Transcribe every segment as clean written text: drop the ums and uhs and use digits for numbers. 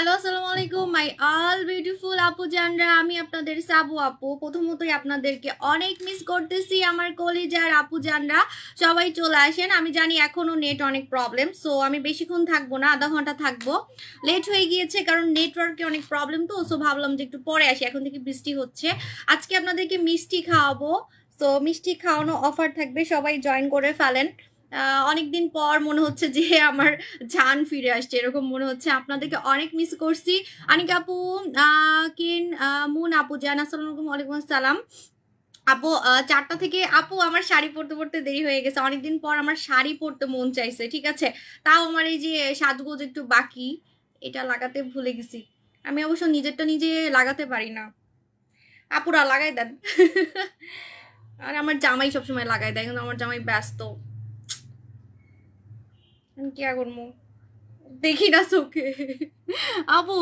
Hello আসসালামু আলাইকুম my all beautiful আপু জানরা, আমি আপনাদের সাবু আপু। প্রথমতই আপনাদেরকে অনেক মিস করতেছি আমার কলিজার আপু জানরা। সবাই চলে আসেন। আমি জানি এখনো নেট অনেক প্রবলেম, সো আমি বেশিক্ষণ থাকবো না, আধা ঘন্টা থাকবো। লেট হয়ে গিয়েছে কারণ নেটওয়ার্কে অনেক প্রবলেম, তো সো ভাবলাম যে একটু পরে আসি। এখন থেকে বৃষ্টি হচ্ছে। আজকে আপনাদেরকে মিষ্টি খাওয়াবো, সো মিষ্টি খাওয়ানো অফার থাকবে, সবাই জয়েন করে ফেলেন। অনেকদিন পর মনে হচ্ছে যে আমার জান ফিরে আসছে, এরকম মনে হচ্ছে। আপনাদেরকে অনেক মিস করছি। আনিক আপু, কিন, মুন আপু জান, আসসালামু আলাইকুম। ওয়ালাইকুম আসসালাম আপু। 4টা থেকে আপু আমার শাড়ি পরতে পরতে দেরি হয়ে গেছে। অনেকদিন পর আমার শাড়ি পরতে মন চাইছে, ঠিক আছে। তাও আমার এই যে সাজগোজ একটু বাকি, এটা লাগাতে ভুলে গেছি। আমি অবশ্য নিজেরটা নিজে লাগাতে পারি না, আপুরা লাগাই দেন। আর আমার জামাই সবসময় লাগাই দেয়, কিন্তু আমার জামাই ব্যস্ত। কি করবো, দেখি না চোখে। আপু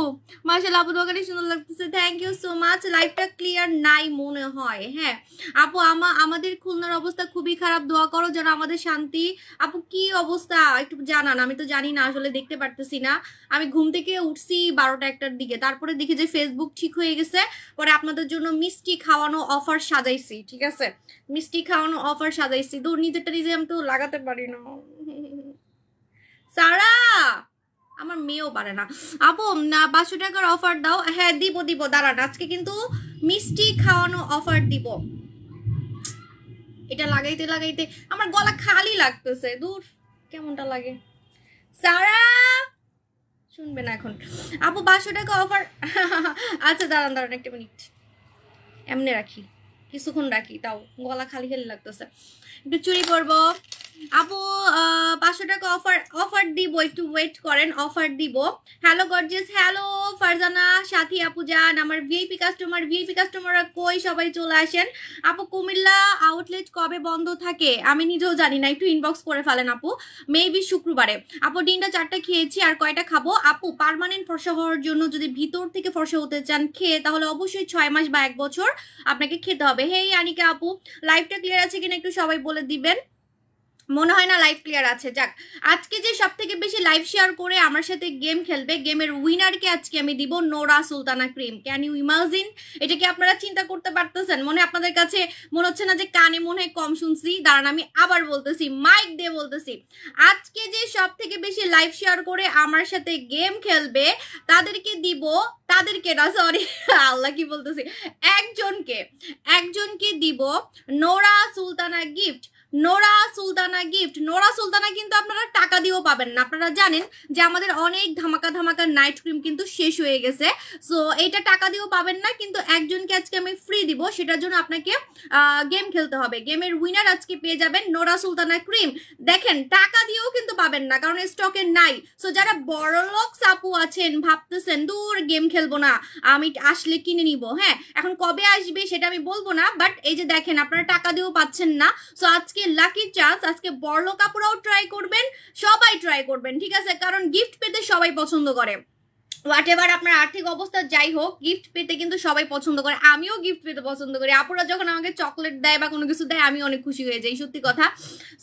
মাশাআল্লাহ, আপু দোকানে সুন্দর লাগতেছে, থ্যাংক ইউ সো মাচ। লাইফটা ক্লিয়ার নাই মনে হয়। হ্যাঁ আপু, আমাদের খুলনার অবস্থা খুবই খারাপ, দোয়া করো যেন আমাদের শান্তি। আপু কি অবস্থা একটু জানান, আমি তো জানি না, আসলে দেখতে পারতেছি না। আমি ঘুম থেকে উঠছি 12টা-1টার দিকে, তারপরে দেখি যে ফেসবুক ঠিক হয়ে গেছে। পরে আপনাদের জন্য মিষ্টি খাওয়ানো অফার সাজাইছি, ঠিক আছে। মিষ্টি খাওয়ানো অফার সাজাইছি, দূর নিজেরটা নিজে আমি তো লাগাতে পারি না। সারা আমার মেয়েও পারে না। আপু না 500 টাকার অফার দাও। হ্যাঁ দিব দিব, দাঁড়ান, আজকে কিন্তু মিষ্টি খাওয়ানো অফার দিব। এটা লাগাইতে লাগাইতে আমার গলা খালি লাগতেছে, দূর কেমনটা লাগে। সারা শুনবে না এখন। আপু 500 টাকা অফার। আচ্ছা দাঁড়ান দাঁড়ান একটা মিনিট, এমনি রাখি, কিছুক্ষণ রাখি, তাও গলা খালি খালি লাগতেছে। একটু চুরি করবো। আপু 500 টাকা অফার দিব, একটু ওয়েট করেন, অফার দিব। হ্যালো গর্জিয়াস, হ্যালো ফারজানা, সাথী আপু যান, আমার ভিআইপি কাস্টমাররা কই, সবাই চলে আসেন। আপু কুমিল্লা আউটলেট কবে বন্ধ থাকে আমি নিজেও জানি না, একটু ইনবক্স করে ফেলেন আপু। মেবি শুক্রবারে। আপু ডিমটা 4টা খেয়েছি, আর কয়টা খাবো? আপু পার্মানেন্ট ফর্সা হওয়ার জন্য যদি ভিতর থেকে ফর্সা হতে চান খেয়ে, তাহলে অবশ্যই 6 মাস বা 1 বছর আপনাকে খেতে হবে। হেই আনিকা আপু, লাইভটা ক্লিয়ার আছে কিনা একটু সবাই বলে দিবেন। মনে হয় না লাইভ ক্লিয়ার আছে। যাক, আজকে যে সব থেকে বেশি লাইভ শেয়ার করে আমার সাথে গেম খেলবে, গেমের উইনারকে আজকে আমি দিব Nora Sultana cream. Can you imagine? এটা কি আপনারা চিন্তা করতে পারতেছেন? মনে আপনাদের কাছে মনে হচ্ছে না যে কানে মনে হয় কম শুনছি? দাঁড়ান আমি আবার বলতেছি, মাইক দিয়ে বলতেছি, আজকে যে সব থেকে বেশি লাইভ শেয়ার করে আমার সাথে গেম খেলবে তাদেরকে দিব, তাদেরকে না, সরি আল্লাহ কি বলতেছি, একজনকে দিব নোরা সুলতানা গিফট। নোরা সুলতানা কিন্তু আপনারা টাকা দিয়েও পাবেন না। আপনারা জানেন যে আমাদের অনেক ধামাকা নাইট ক্রিম কিন্তু শেষ হয়ে গেছে, সো এইটা টাকা দিয়েও পাবেন না, কিন্তু একজনকে আজকে আমি ফ্রি দিব। সেটার জন্য আপনাকে গেম খেলতে হবে। গেমের উইনার আজকে পেয়ে যাবেন নোরা সুলতানা ক্রিম। দেখেন টাকা দিয়েও কিন্তু পাবেন না, কারণ স্টকে নাই। সো যারা বড়লোক সাপু আছেন, ভাবতেছেন দূর গেম খেলবো না, আমি আসলে কিনে নিব। হ্যাঁ, এখন কবে আসবে সেটা আমি বলবো না, বাট এই যে দেখেন আপনারা টাকা দিয়েও পাচ্ছেন না। সো আজকে লাকি চান্স, আজকে বড়লোক আপুরাও ট্রাই করবেন, সবাই ট্রাই করবেন, ঠিক আছে, কারণ গিফট পেতে সবাই পছন্দ করে। হোয়াট এভার আপনার আর্থিক অবস্থা যাই হোক, গিফট পেতে কিন্তু সবাই পছন্দ করে। আমিও গিফট পেতে পছন্দ করি। আপুরা যখন আমাকে চকলেট দেয় বা কোনো কিছু দেয় আমি অনেক খুশি হয়ে যাই, সত্যি কথা।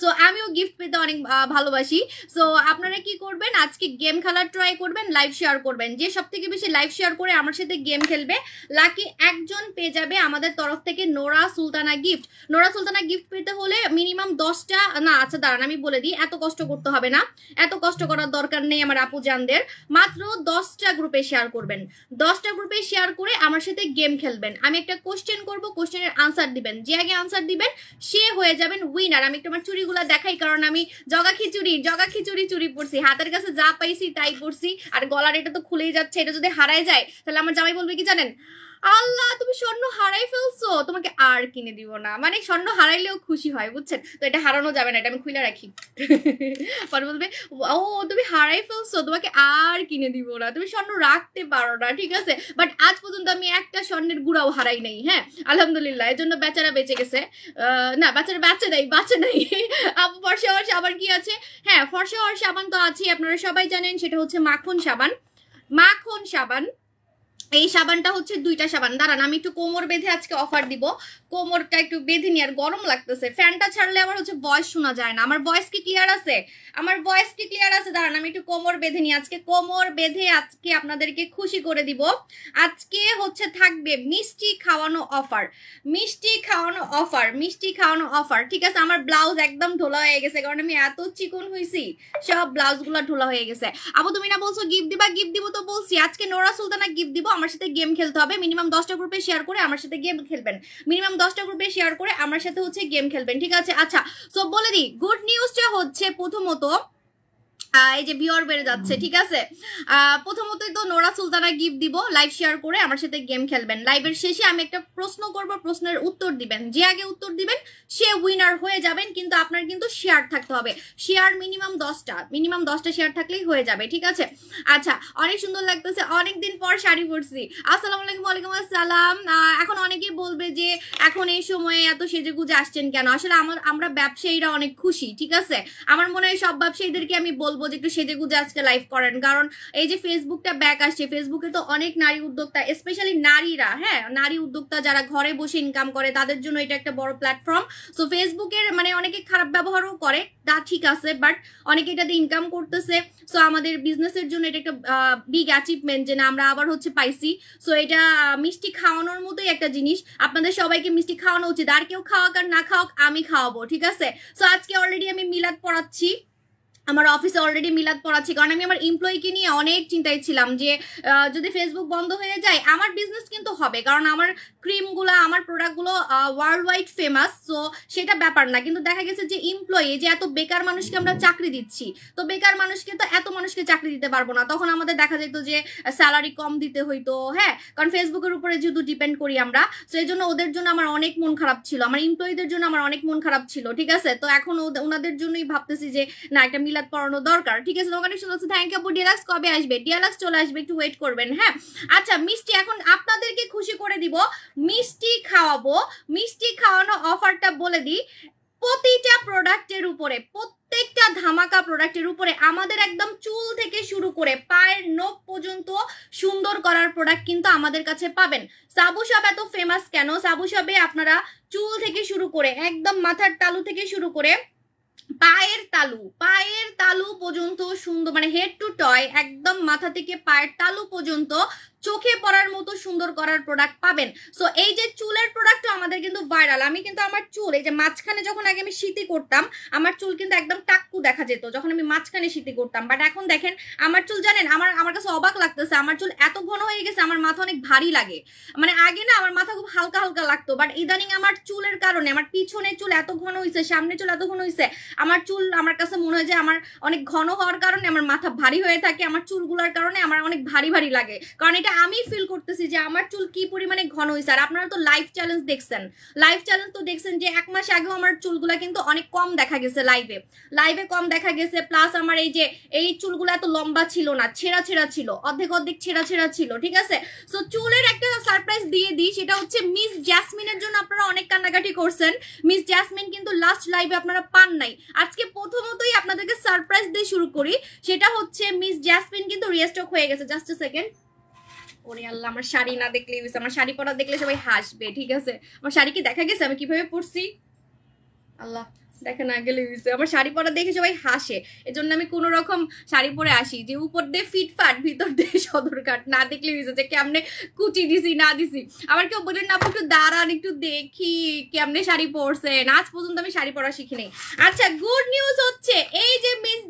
সো আমিও গিফট পেতে অনেক ভালোবাসি। সো আপনারা কি করবেন, আজকে গেম খেলার ট্রাই করবেন, লাইভ শেয়ার করবেন। যে সব থেকে বেশি লাইভ শেয়ার করে আমার সাথে গেম খেলবে, লাকি একজন পেয়ে যাবে আমাদের তরফ থেকে Nora Sultana gift. Nora Sultana gift পেতে হলে মিনিমাম 10টা না, আচ্ছা দাঁড়ান আমি বলে দিই, এত কষ্ট করতে হবে না, এত কষ্ট করার দরকার নেই আমার আপু জানদের। মাত্র 10টা গ্রুপে শেয়ার করবেন, 10টা গ্রুপে শেয়ার করে আমার সাথে গেম খেলবেন। আমি একটা কোশ্চেন করব, কোশ্চেনের আনসার দিবেন, যে আগে আনসার দিবেন সে হয়ে যাবেন উইনার। আমি একটু আমার চুরিগুলা দেখাই, কারণ আমি জগা খিচুড়ি চুরি পড়ছি, হাতের কাছে যা পাইছি তাই পড়ছি। আর গলার এটা তো খুলেই যাচ্ছে, এটা যদি হারায় যায় তাহলে আমার জামাই বলবে কি জানেন, আল্লাহ তুমি স্বর্ণ হারাই ফেলছো, তোমাকে আর কিনে দিব না। মানে স্বর্ণ হারাইলেও খুশি হয়, বুঝছেন তো, এটা হারানো যাবে না, এটা আমি খুলে রাখি। পরে বলবে ও তুমি হারাই ফেলছো, তোমাকে আর কিনে দিব না, তুমি স্বর্ণ রাখতে পারো না, ঠিক আছে। বাট আজ পর্যন্ত আমি একটা স্বর্ণের গুঁড়াও হারাই নাই। হ্যাঁ আলহামদুলিল্লাহ, এর জন্য বেচারা বেঁচে গেছে। না বেচারা বাঁচে নাই। আপু ফর্সা হওয়ার সাবান কি আছে? হ্যাঁ ফর্সা হওয়ার সাবান তো আছে, আপনারা সবাই জানেন, সেটা হচ্ছে মাখন সাবান। এই সাবানটা হচ্ছে 2টা সাবান। দাঁড়ান আমি একটু কোমর বেঁধে আজকে অফার দিব, কোমরটা একটু বেঁধে নি, আর গরম লাগতেছে, ফ্যানটা ছাড়লে আবার হচ্ছে ভয়েস শোনা যায় না। আমার ভয়েস কি ক্লিয়ার আছে? আমার ভয়েস কি ক্লিয়ার আছে? দাঁড়ান আমি একটু কোমর বেঁধে নি, আজকে কোমর বেঁধে আজকে আপনাদেরকে খুশি করে দিব। আজকে হচ্ছে থাকবে মিষ্টি খাওয়ানো অফার, মিষ্টি খাওয়ানো অফার, মিষ্টি খাওয়ানো অফার। ঠিক আছে, আমার ব্লাউজ একদম ঢোলা হয়ে গেছে, কারণ আমি এত চিকন হয়েছি, সব ব্লাউজ গুলা ঢোলা হয়ে গেছে। আপু তুমি না বলছো গিফট দিবা, গিফট দিব তো বলছি। আজকে নোরা সুলতানা গিফট দিব, আমার সাথে গেম খেলতে হবে। মিনিমাম 10টা গ্রুপে শেয়ার করে আমার সাথে গেম খেলবেন, মিনিমাম 10টা গ্রুপে শেয়ার করে আমার সাথে হচ্ছে গেম খেলবেন, ঠিক আছে? আচ্ছা, সো বলে দিই গুড নিউজটা হচ্ছে প্রথমত এই যে ভিউয়ার বেড়ে যাচ্ছে, ঠিক আছে? প্রথমতই তো নোরা সুলতানা গিফট দিব, লাইভ শেয়ার করে আমার সাথে গেম খেলবেন। লাইভের শেষে আমি একটা প্রশ্ন করব, প্রশ্নের উত্তর দিবেন, যে আগে উত্তর দিবেন সে উইনার হয়ে যাবেন। কিন্তু আপনার কিন্তু শেয়ার থাকতে হবে, শেয়ার মিনিমাম 10টা, মিনিমাম 10টা শেয়ার থাকলেই হয়ে যাবে, ঠিক আছে? আচ্ছা, অনেক সুন্দর লাগতেছে, অনেকদিন পর শাড়ি পরছি। আসসালামু আলাইকুম। ওয়ালাইকুম আসসালাম। এখন অনেকেই বলবে যে এখন এই সময়ে এত সেজে গুজে আসছেন কেন? আসলে আমরা ব্যবসায়ীরা অনেক খুশি, ঠিক আছে? আমার মনে হয় সব ব্যবসায়ীদেরকে আমি বলবো যে একটু সেজে গুজে আজকে লাইভ করেন, কারণ এই যে ফেসবুকটা ব্যাক আসছে, ফেসবুকে তো অনেক নারী উদ্যোক্তা, স্পেশালি নারীরা, হ্যাঁ নারী উদ্যোক্তা যারা ঘরে বসে ইনকাম করে, তাদের জন্য এটা একটা বড় প্ল্যাটফর্ম। সো ফেসবুকের মানে অনেকে খারাপ ব্যবহারও করে, তা ঠিক আছে, বাট অনেকে এটা দিয়ে ইনকাম করতেছে। সো আমাদের বিজনেসের জন্য এটা একটা বিগ অ্যাচিভমেন্ট যে না আমরা আবার হচ্ছে পাইছি। সো এটা মিষ্টি খাওয়ানোর মতোই একটা জিনিস, আপনাদের সবাইকে মিষ্টি খাওয়ানো উচিত। আর কেউ খাওয়াক আর না খাওয়াক, আমি খাওয়াবো, ঠিক আছে? সো আজকে অলরেডি আমি মিলাদ পড়াচ্ছি, আমার অফিসে অলরেডি মিলাদ পড়াচ্ছি, কারণ আমি আমার এমপ্লয়িকে নিয়ে অনেক চিন্তায় ছিলাম যে যদি ফেসবুক বন্ধ হয়ে যায় আমার বিজনেস কিন্তু হবে, কারণ আমার ক্রিমগুলো আমার প্রোডাক্টগুলো ওয়ার্ল্ড ওয়াইড ফেমাস। সো সেটা ব্যাপার না, কিন্তু দেখা গেছে যে এমপ্লয়ি, যে এত বেকার মানুষকে আমরা চাকরি দিচ্ছি, তো বেকার মানুষকে তো এত মানুষকে চাকরি দিতে পারবো না, তখন আমাদের দেখা যেত যে স্যালারি কম দিতে হইতো, হ্যাঁ, কারণ ফেসবুকের উপরে যেহেতু ডিপেন্ড করি আমরা। তো এই জন্য ওদের জন্য আমার অনেক মন খারাপ ছিল, আমার এমপ্লয়ীদের জন্য আমার অনেক মন খারাপ ছিল, ঠিক আছে? তো এখন ওনাদের জন্যই ভাবতেছি যে না একটা মিলাদ পড়ানো দরকার, ঠিক আছে? দোকানে শুনছি থ্যাংক ইউ। আপু ডিলাক্স কবে আসবে? ডিলাক্স চলে আসবে, একটু ওয়েট করবেন, হ্যাঁ? আচ্ছা, মিষ্টি এখন আপনাদেরকে খুশি করে দিব, মিষ্টি খাওয়াবো। মিষ্টি খাওয়ানো অফারটা বলে দিই, প্রতিটা প্রোডাক্টের উপরে, প্রত্যেকটা ধামাকা প্রোডাক্টের উপরে আমাদের একদম চুল থেকে শুরু করে পায়ের নখ পর্যন্ত সুন্দর করার প্রোডাক্ট কিন্তু আমাদের কাছে পাবেন। সাবু শপ এত ফেমাস কেন? সাবু শপে আপনারা চুল থেকে শুরু করে একদম মাথার তালু থেকে শুরু করে পায়ের তালু পর্যন্ত সুন্দর, মানে হেড টু টয় একদম মাথা থেকে পায়ের তালু পর্যন্ত চোখে পড়ার মতো সুন্দর করার প্রোডাক্ট পাবেন। সো এই যে চুলের প্রোডাক্ট আমাদের কিন্তু ভাইরাল। আমি কিন্তু আমার চুল এই যে মাঝখানে যখন আগে আমি শীতি করতাম, আমার চুল কিন্তু একদম টাক্কু দেখা যেত যখন আমি মাঝখানে শীতি করতাম, বাট এখন দেখেন আমার চুল, জানেন আমার কাছে অবাক লাগতেছে, আমার চুল এত ঘন হয়ে গেছে, আমার মাথা অনেক ভারী লাগে। মানে আগে না আমার মাথা খুব হালকা হালকা লাগতো, বাট ইদানিং আমার চুলের কারণে আমার পিছনে চুল এত ঘন হয়েছে, সামনে চুল এত ঘন হয়েছে, আমার চুল আমার কাছে মনে হয় যে আমার অনেক ঘন হওয়ার কারণে আমার মাথা ভারী হয়ে থাকে, আমার চুলগুলোর কারণে আমার অনেক ভারী ভারী লাগে, কারণ এটা আমি ফিল করতেছি যে আমার চুল কি পরিমাণে ঘন হয়েছে। আর আপনারা তো লাইভ চ্যালেঞ্জ দেখছেন, লাইভ চ্যালেঞ্জ তো দেখছেন যে 1 মাস আগেও আমার চুলগুলা কিন্তু অনেক কম দেখা গেছে, লাইভে কম দেখা গেছে। প্লাস আমার এই যে এই চুলগুলো এত লম্বা ছিল না, ছেঁড়া ছেঁড়া ছিল, অর্ধেক ছেঁড়া ছেঁড়া ছিল, ঠিক আছে? সো চুলের একটা সারপ্রাইজ দিয়ে দিই, সেটা হচ্ছে মিস জ্যাসমিনের জন্য আপনারা অনেক কান্নাকাটি করছেন। মিস জ্যাসমিন কিন্তু লাস্ট লাইভে আপনারা পান নাই, আজকে প্রথমতই আপনাদেরকে সারপ্রাইজ দিয়ে শুরু করি, সেটা হচ্ছে মিস জ্যাসমিন কিন্তু রিস্টক হয়ে গেছে। জাস্ট আ সেকেন্ড। ওরে আল্লাহ, আমার শাড়ি না দেখলে, আমার শাড়ি পরা দেখলে সবাই হাসবে, ঠিক আছে? আমার শাড়ি কি দেখা গেছে আমি কিভাবে পরছি? আল্লাহ, দেখা না গেলে আমার শাড়ি পরা দেখে সবাই হাসে, এজন্য আমি কোন রকম শাড়ি পরে আসি যে উপর দিয়ে ফিটফাট ভিতর দিয়ে সদরঘাট, না দেখলে হয়েছে যে কেমনে কুচি দিছি না দিছি। আবার কেউ বলেন না একটু দাঁড়ান একটু দেখি কেমনে শাড়ি পরছেন, আজ পর্যন্ত আমি শাড়ি পরা শিখি নাই। আচ্ছা, গুড নিউজ হচ্ছে এই যে মিস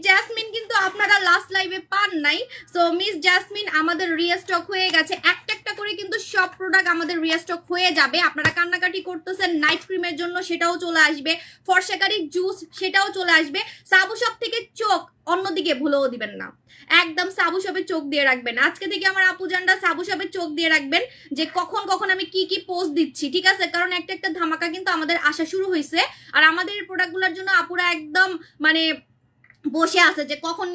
জ্যাসমিন কিন্তু আপনারা লাস্ট লাইভে পান নাই। সো মিস জ্যাসমিন আমাদের রিস্টক হয়ে গেছে, একটা করে কিন্তু সব প্রোডাক্ট আমাদের রিস্টক হয়ে যাবে। আপনারা কান্নাকাটি করতেছেন নাইট ক্রিমের জন্য, সেটাও চলে আসবে। ফর্সাকারি জুস সেটাও চলে আসবে। সাবু শপ থেকে চোখ অন্যদিকে ভুলেও দিবেন না, একদম সাবু শপে চোখ দিয়ে রাখবেন। আজকে থেকে আমার আপু জানরা সাবু শপে চোখ দিয়ে রাখবেন যে কখন আমি কি পোস্ট দিচ্ছি, ঠিক আছে? কারণ একটা ধামাকা কিন্তু আমাদের আসা শুরু হয়েছে, আর আমাদের এই প্রোডাক্টগুলোর জন্য আপুরা একদম মানে বসে আছে যে কখন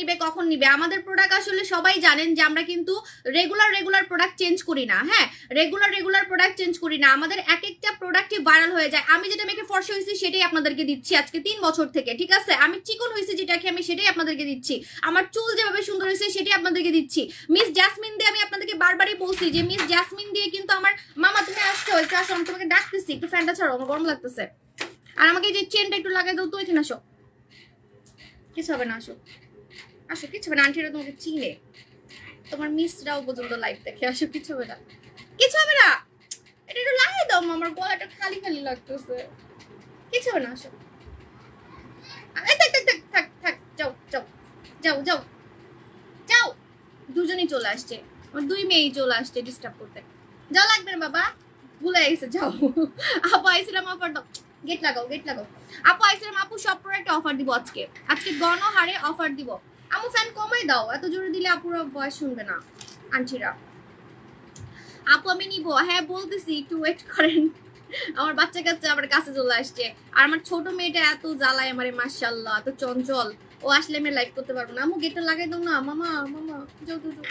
নিবে। আমাদের প্রোডাক্ট আসলে সবাই জানেন যে আমরা কিন্তু রেগুলার প্রোডাক্ট চেঞ্জ করি না, হ্যাঁ, রেগুলার প্রোডাক্ট চেঞ্জ করি না, আমাদের একটা প্রোডাক্টই ভাইরাল হয়ে যায়। আমি যেটা মেখে ফর্সা হয়েছি সেটাই আপনাদেরকে দিচ্ছি আজকে 3 বছর থেকে, ঠিক আছে? আমি চিকন হয়েছি যেটাকে আমি সেটাই আপনাদেরকে দিচ্ছি, আমার চুল যেভাবে সুন্দর হয়েছে সেটাই আপনাদেরকে দিচ্ছি। মিস জ্যাসমিন দিয়ে আমি আপনাদেরকে বলছি যে মিস জেসমিন দিয়ে কিন্তু আমার মামা তুমি আসছো, একটু আসো, আমি তোমাকে ডাকতেছি, একটু ফ্যানটা ছাড়ো, আমার গরম লাগতেছে। আর আমাকে যে চেনটা একটু লাগাই দাও তো, এখানে আসো, কিছু হবে না, আসো আসো, কিছু হবে না, আন্টিরা তোমাকে চিনে, তোমার মিসরাও পর্যন্ত লাইভ দেখে, আসো, কিছু হবে না, কিছু হবে না, এটা একটু লাগিয়ে দাও, আমার গলাটা খালি খালি লাগতেছে, কিছু হবে না, আসো, থাক থাক, যাও যাও যাও যাও যাও, দুজনই চলে আসছে, আমার দুই মেয়েই চলে আসছে ডিস্টার্ব করতে, যাও, লাগবে না বাবা, ভুলে গেছে, যাও। আপু আইছিলাম অফার দাও, গেট লাগাও, গেট লাগাও, আপু আইছিলাম, আপু সব প্রোডাক্ট অফার দিব আজকে, আজকে গণহারে অফার দিব। আমু ফ্যান কমাই দাও, এত জোরে দিলে আপুরা ভয়েস শুনবে না, আন্টিরা। আপু আমি নিব, হ্যাঁ বলতেছি, একটু ওয়েট করেন, আমার বাচ্চা কাচ্চা আমার কাছে চলে আসছে, আর আমার ছোট মেয়েটা এত জ্বালায় আমারে, মাশাআল্লাহ, এত চঞ্চল, ও আসলে আমি লাইভ করতে পারবো না। আমু গেটটা লাগাই দাও না, মামা মামা, যাও যাও।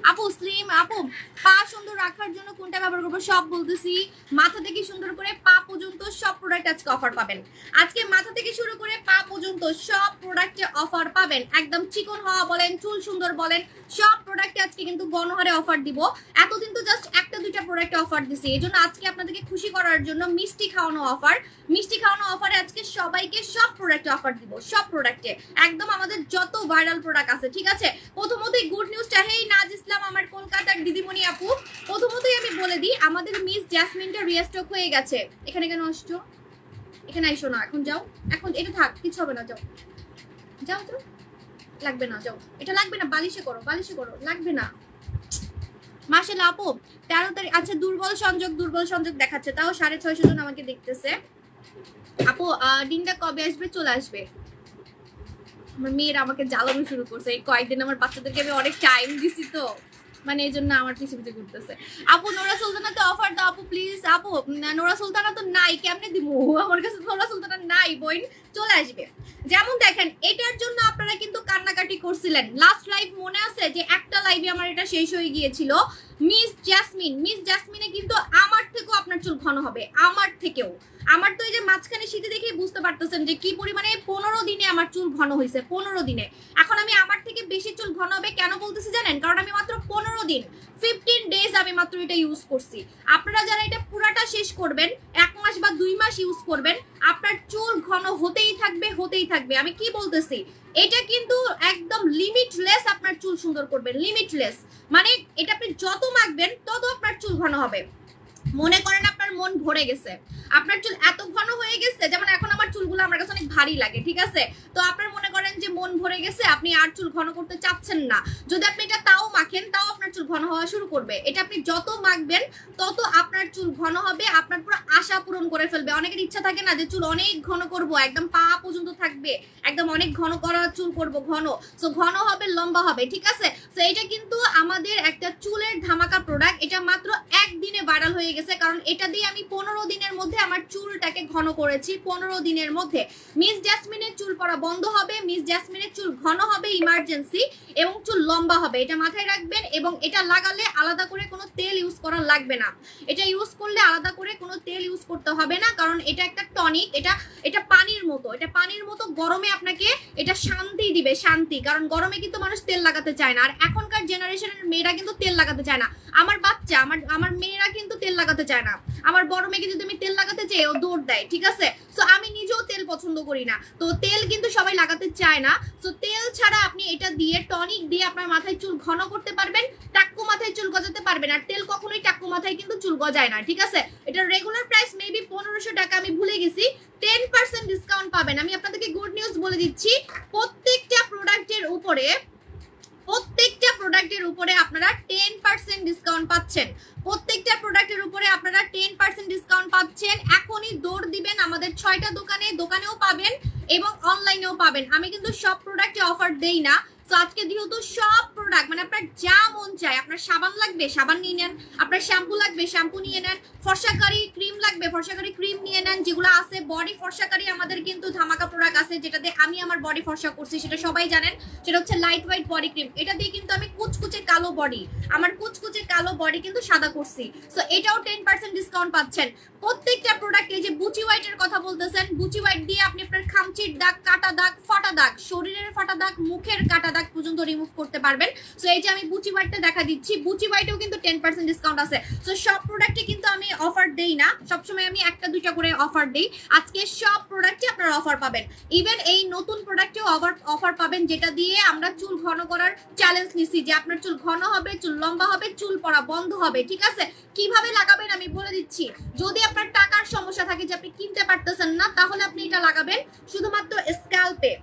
আপু স্লিম, আপু পা সুন্দর রাখার জন্য কোনটা ব্যবহার করবো সব বলতেছি, মাথা থেকে সুন্দর করে পা পর্যন্ত সব প্রোডাক্ট আজকে অফার পাবেন। আজকে মাথা থেকে শুরু করে পা পর্যন্ত সব প্রোডাক্টে অফার পাবেন, একদম চিকন হওয়া বলেন, চুল সুন্দর বলেন, সব প্রোডাক্টে আজকে কিন্তু গণহারে অফার দিব। এতদিন তো জাস্ট একটা দুইটা প্রোডাক্টে অফার দিছি, এই জন্য আজকে আপনাদেরকে খুশি করার জন্য মিষ্টি খাওয়ানো অফার, মিষ্টি খাওয়ানো অফারে আজকে সবাইকে সব প্রোডাক্টে অফার দিব, সব প্রোডাক্টে একদম আমাদের যত ভাইরাল প্রোডাক্ট আছে, ঠিক আছে। প্রথমতই গুড নিউজটা, হেই নাজ ইসলাম আমার কলকাতার দিদিমণি আপু, প্রথমতই আমি বলে দিই আমাদের মিস জেসমিনটা রিস্টক হয়ে গেছে। এখানে কেন আসছো, এখানে আইসো না, এখন যাও, এখন এটা থাক, কিছু হবে না, যাও যাও যাও, লাগবে না, যাও, এটা লাগবে না, বালিশে করো, বালিশে করো, লাগবে না। মাশাআল্লাহ আপু 13 তারিখ, আচ্ছা দুর্বল সংযোগ দেখাচ্ছে, তাও 650 জন আমাকে দেখতেছে। আপু দিনটা কবে আসবে, চলে আসবে। আমার মেয়েরা আমাকে জ্বালানো শুরু করছে এই কয়েকদিন, আমার বাচ্চাদেরকে আমি অনেক টাইম দিছি তো, মানে এই জন্য আমার পিছু পিছু ঘুরতেছে। আপু নোরা সুলতানাতে অফার দাও আপু প্লিজ। আপু নোরা সুলতানা তো নাই, কেমনে দিব, আমার কাছে নোরা সুলতানা নাই, বইন চলে আসবে। যেমন দেখেন এটার জন্য আপনারা কিন্তু কান্নাকাটি করছিলেন, লাস্ট লাইভ মনে আছে যে একটা লাইভে আমার এটা শেষ হয়ে গিয়েছিল। মিস জেসমিনে কিন্তু আমার থেকেও আপনার চুল ঘন হবে, আমার থেকেও। আমার তো এই যে মাঝখানে শীতে দেখে বুঝতে পারতেছেন যে কি পরিমাণে 15 দিনে আমার চুল ঘন হয়েছে, 15 দিনে। এখন আমি আমার থেকে বেশি চুল ঘন হবে কেন বলতেছি জানেন, কারণ আমি মাত্র 15 দিন 15 ডেজ আমি মাত্র এটা ইউজ করছি। আপনারা যারা এটা পুরাটা শেষ করবেন, 1 মাস বা 2 মাস ইউজ করবেন, আপনার চুল ঘন হতেই থাকবে, হতেই থাকবে। আমি কি বলতেছি, এটা কিন্তু একদম লিমিটলেস আপনার চুল সুন্দর করবে, লিমিটলেস, মানে এটা আপনি যত মাখবেন তত আপনার চুল ঘন হবে। মনে করেন আপনার মন ভরে গেছে, আপনার চুল এত ঘন হয়ে গেছে, যেমন এখন আমার চুলগুলো আমার কাছে অনেক ভারী লাগে, ঠিক আছে, তো আপনার মনে করেন যে মন ভরে গেছে, আপনি আর চুল ঘন করতে চাচ্ছেন না, যদি আপনি এটা তাও মাখেন তাও আপনার চুল ঘন হওয়া শুরু করবে। এটা আপনি যত মাখবেন তত আপনার চুল ঘন হবে, আপনার পুরো আশা পূরণ করে ফেলবে। অনেকের ইচ্ছা থাকে না যে চুল অনেক ঘন করব, একদম পা পর্যন্ত থাকবে, একদম অনেক ঘন করা চুল করব, ঘন, সো ঘন হবে, লম্বা হবে, ঠিক আছে। সো এটা কিন্তু আমাদের একটা চুলের ধামাকা প্রোডাক্ট, এটা মাত্র একদিনে ভাইরাল হয়ে গেছে, কারণ এটা দিয়ে আমি 15 দিনের মধ্যে আমার চুলটাকে ঘন করেছি, 15 দিনের মধ্যে। মিস জেসমিনের চুল পড়া বন্ধ হবে, মিস জেসমিনের চুল ঘন হবে ইমার্জেন্সি, এবং চুল লম্বা হবে, এটা মাথায় রাখবেন। এবং এটা লাগালে আলাদা করে কোনো তেল ইউজ করা লাগবে না, এটা ইউজ করলে আলাদা করে কোনো তেল ইউজ করতে হবে না, কারণ এটা একটা টনিক, এটা পানির মতো, এটা পানির মতো, গরমে আপনাকে এটা শান্তি দিবে, শান্তি। কারণ গরমে কিন্তু মানুষ তেল লাগাতে চায় না, আর এখনকার জেনারেশনের মেয়েরা কিন্তু তেল লাগাতে চায় না। আমার বাচ্চা, আমার মেয়েরা কিন্তু তেল লাগাতে চায় না। আমার বড় মেয়েকে যদি আমি তেল লাগাতে চাই ও দৌড় দেয়, ঠিক আছে। সো আমি নিজেও তেল পছন্দ করি না, তো তেল কিন্তু সবাই লাগাতে চায় না। সো তেল ছাড়া আপনি এটা দিয়ে, টনিক দিয়ে আপনার মাথায় চুল ঘন করতে পারবেন, টাক্কু মাথায় চুল গজাতে পারবেন। আর তেল কখনোই টাক্কু মাথায় কিন্তু চুল গজায় না, ঠিক আছে। এটার রেগুলার প্রাইস মেবি 1500 টাকা, আমি ভুলে গেছি। 10% ডিসকাউন্ট পাবেন। আমি আপনাদেরকে গুড নিউজ বলে দিচ্ছি, প্রত্যেকটা প্রোডাক্টের উপরে আপনারা 10% ডিসকাউন্ট পাচ্ছেন, প্রত্যেকটা প্রোডাক্টের উপরে আপনারা 10% ডিসকাউন্ট পাচ্ছেন। এখনই দৌড় দিবেন আমাদের 6টা দোকানেও পাবেন এবং অনলাইনেও পাবেন। আমি কিন্তু সব প্রোডাক্টে অফার দেই না, তো আজকে যেহেতু সব প্রোডাক্ট, মানে আপনার যা মন চায়, আপনার সাবান লাগবে সাবান নিয়ে নেন, আপনার শ্যাম্পু লাগবে শ্যাম্পু নিয়ে নেন, ফর্সাকারি ক্রিম লাগবে ফর্সাকারি ক্রিম নিয়ে নেন, যেগুলো আছে বডি ফর্সাকারি আমাদের কিন্তু ধামাকা প্রোডাক্ট আছে, যেটাতে আমি আমার বডি ফর্সা করছি, সেটা সবাই জানেন, সেটা হচ্ছে লাইট ওয়েট বডি ক্রিম। এটা দিয়ে কিন্তু আমি কুচকুচে কালো বডি, আমার কুচকুচে কালো বডি কিন্তু সাদা করছি। সো এটাও 10% ডিসকাউন্ট পাচ্ছেন। প্রত্যেকটা প্রোডাক্ট, এই যে বুচি হোয়াইটের কথা বলতেছেন, বুচি হোয়াইট দিয়ে আপনি আপনার খামচির দাগ, কাটা দাগ, ফাটা দাগ, শরীরের ফাটা দাগ, মুখের কাটা দাগ পর্যন্ত রিমুভ করতে পারবেন। সো এই যে আমি বুচি হোয়াইটটা দেখা দিচ্ছি, দিচ্ছি, বুচি বাইটেও কিন্তু 10% ডিসকাউন্ট আছে। সো সব প্রোডাক্টে কিন্তু আমি অফার দেই না, সবসময় আমি একটা দুইটা করে অফার দেই। আজকে সব প্রোডাক্টে আপনারা অফার পাবেন, ইভেন এই নতুন প্রোডাক্টেও অফার পাবেন, যেটা দিয়ে আমরা চুল ঘন করার চ্যালেঞ্জ নিছি, যে আপনার চুল ঘন হবে, চুল লম্বা হবে, চুল পড়া বন্ধ হবে। ঠিক আছে, কিভাবে লাগাবেন আমি বলে দিচ্ছি। যদি আপনার টাকার সমস্যা থাকে যে আপনি কিনতে পারতেছেন না, তাহলে আপনি এটা লাগাবেন শুধুমাত্র স্ক্যাল্পে,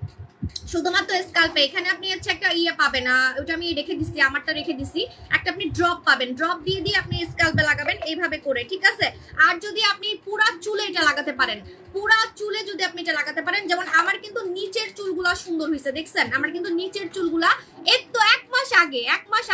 শুধুমাত্র স্ক্যাল্পে। এখানে আপনি হচ্ছে একটা ইয়ে পাবেন, ওটা আমি রেখে দিচ্ছি, আমারটা রেখে দিচ্ছি, একটা আপনি ড্রপ পাবেন, ড্রপ দিয়ে দিয়ে আপনি স্ক্যাল্পে লাগাবেন এইভাবে করে। ঠিক আছে, আর যদি আপনি পুরা চুলে এটা লাগাতে পারেন, পুরা চুলে যদি আপনি এটা লাগাতে পারেন, যেমন আমার কিন্তু নিচের চুলগুলা সুন্দর হয়েছে, দেখছেন আমার কিন্তু নিচের চুলগুলা এই তো এক মাস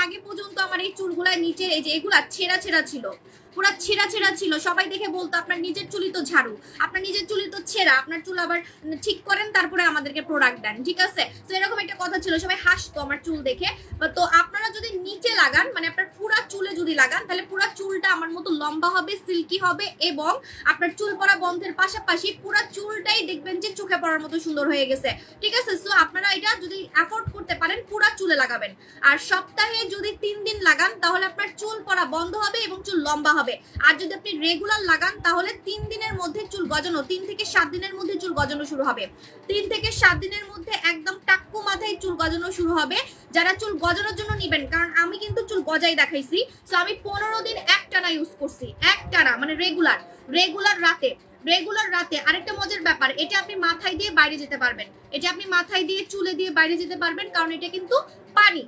আগে পর্যন্ত আমার এই চুলগুলা নিচের এই যে এগুলা ছেঁড়া ছেঁড়া ছিল, পুরা ছেঁড়া ছেঁড়া ছিল। সবাই দেখে বলতো আপনার নিজের চুলই তো ঝাড়ু, আপনার নিজের চুলই তো ছেঁড়া, আপনার চুল আবার ঠিক করেন তারপরে আমাদেরকে প্রোডাক্ট দেন। ঠিক আছে, তো এরকম একটা কথা ছিল, সবাই হাসতো আমার চুল দেখে। তো আপনারা যদি নিচে লাগান, মানে আপনার পুরা চুলে যদি লাগান, তাহলে পুরা চুলটা আমার মতো লম্বা হবে, সিল্কি হবে, এবং আপনার চুল পড়া বন্ধের পাশাপাশি পুরা চুলটাই দেখবেন যে চোখে পড়ার মতো সুন্দর হয়ে গেছে। ঠিক আছে, সো আপনারা এটা যদি অ্যাফোর্ড করতে পারেন পুরা চুলে লাগাবেন, আর সপ্তাহে যদি 3 দিন লাগান তাহলে আপনার চুল পড়া বন্ধ হবে এবং চুল লম্বা হবে। আর যদি আপনি রেগুলার লাগান তাহলে 3 দিনের মধ্যে চুল গজানো, 3 থেকে 7 দিনের মধ্যে চুল গজানো শুরু হবে। 3 থেকে 7 দিনের মধ্যে একদম টাক্কু মাথায় চুল গজানো শুরু হবে। যারা চুল গজানোর জন্য নিবেন, কারণ আমি কিন্তু চুল গজাই দেখাইছি, সো আমি 15 দিন একটানা ইউজ করছি, একটানা মানে রেগুলার রাতে। আরেকটা মজার ব্যাপার, এটা আপনি মাথায় দিয়ে বাইরে যেতে পারবেন, এটা আপনি মাথায় দিয়ে চুলে দিয়ে বাইরে যেতে পারবেন, কারণ এটা কিন্তু পানি,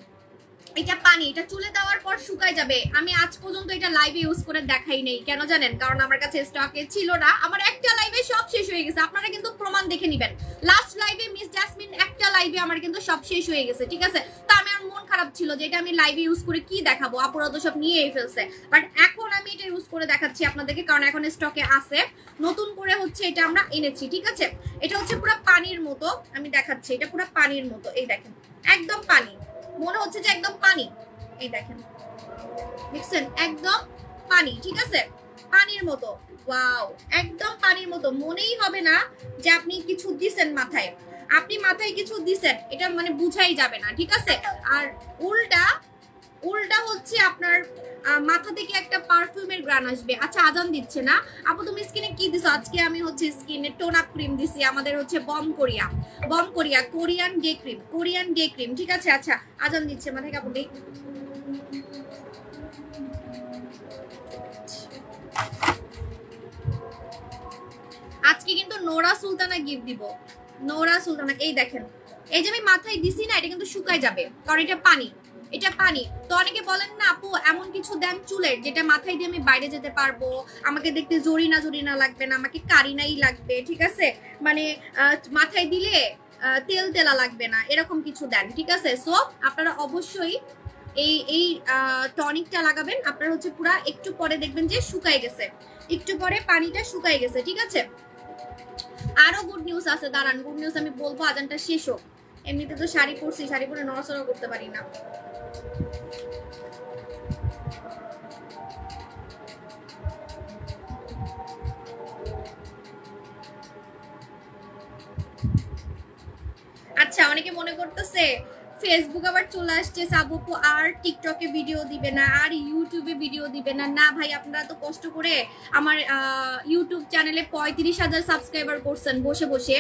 এটা চুলে দেওয়ার পর শুকায় যাবে। আমি আজ পর্যন্ত এটা লাইভে ইউজ করে দেখাই নেই, কেন জানেন? কারণ আমার কাছে স্টকে ছিল না, আমার একটা লাইভে সব শেষ হয়ে গেছে। আপনারা কিন্তু প্রমাণ দেখে নেবেন, লাস্ট লাইভে মিস জাসমিন একটা লাইভে আমার কিন্তু সব শেষ হয়ে গেছে। ঠিক আছে, তো আমার মন খারাপ ছিল যে এটা আমি লাইভে ইউজ করে কি দেখাবো, আপুরা তো সব নিয়েই ফেলছে, বাট এখন আমি এটা ইউজ করে দেখাচ্ছি আপনাদেরকে, কারণ এখন স্টকে আছে, নতুন করে হচ্ছে এটা আমরা এনেছি। ঠিক আছে, এটা হচ্ছে পুরো পানির মতো, আমি দেখাচ্ছি, এটা পুরো পানির মতো, এই দেখেন একদম পানি, মনে হচ্ছে যে একদম পানি, এই দেখেন, দেখছেন একদম পানি। ঠিক আছে, পানির মতো, ওয়াও, একদম পানির মতো, মনেই হবে না যে আপনি কিছু দিছেন মাথায়, আপনি মাথায় কিছু দিছেন, এটা মানে বুঝাই যাবে না। ঠিক আছে, আর উল্টা হচ্ছে আপনার মাথা থেকে একটা পারফিউমের গ্রান আসবে। আচ্ছা, আজান দিচ্ছে না আপু, তুমি স্কিনে কি দিছো? আজকে আমি হচ্ছে স্কিনে টোন আপ ক্রিম দিছি, আমাদের হচ্ছে Bom Korea Korean day cream. ঠিক আছে, আচ্ছা আজান দিচ্ছে, মাথায় কাপড় দিই। আজকে কিন্তু নোরা সুলতানা গিফট দিব, নোরা সুলতানা। এই দেখেন, এই যে আমি মাথায় দিছি না, এটা কিন্তু শুকায় যাবে, কারণ এটা পানি। তো অনেকে বলেন না আপু এমন কিছু দেন চুলের যেটা মাথায় দিয়ে আমি বাইরে যেতে পারবো, আমাকে দেখতে জরিনা লাগবে না, আমাকে কারিনাই লাগবে। ঠিক আছে, মানে মাথায় দিলে তেলা লাগবে না, এরকম কিছু দেন। ঠিক আছে, সো আপনারা অবশ্যই এই টনিকটা লাগাবেন। আপনারা হচ্ছে পুরা একটু পরে দেখবেন যে শুকায় গেছে, একটু পরে পানিটা শুকায় গেছে। ঠিক আছে, আরো গুড নিউজ আছে, দাঁড়ান, গুড নিউজ আমি বলবো, আজানটা শেষ হোক। এমনিতে তো শাড়ি পরছি, শাড়ি পরে নড়াচড়া করতে পারি না। আচ্ছা, অনেকে মনে করতেছে ফেসবুক আবার চলে আসছে, সাবুপু আর টিকটকে ভিডিও দিবে না, আর ইউটিউবে ভিডিও দিবে না। না ভাই, আপনারা তো কষ্ট করে আমার ইউটিউব চ্যানেলে 35,000 সাবস্ক্রাইবার করছেন বসে বসে,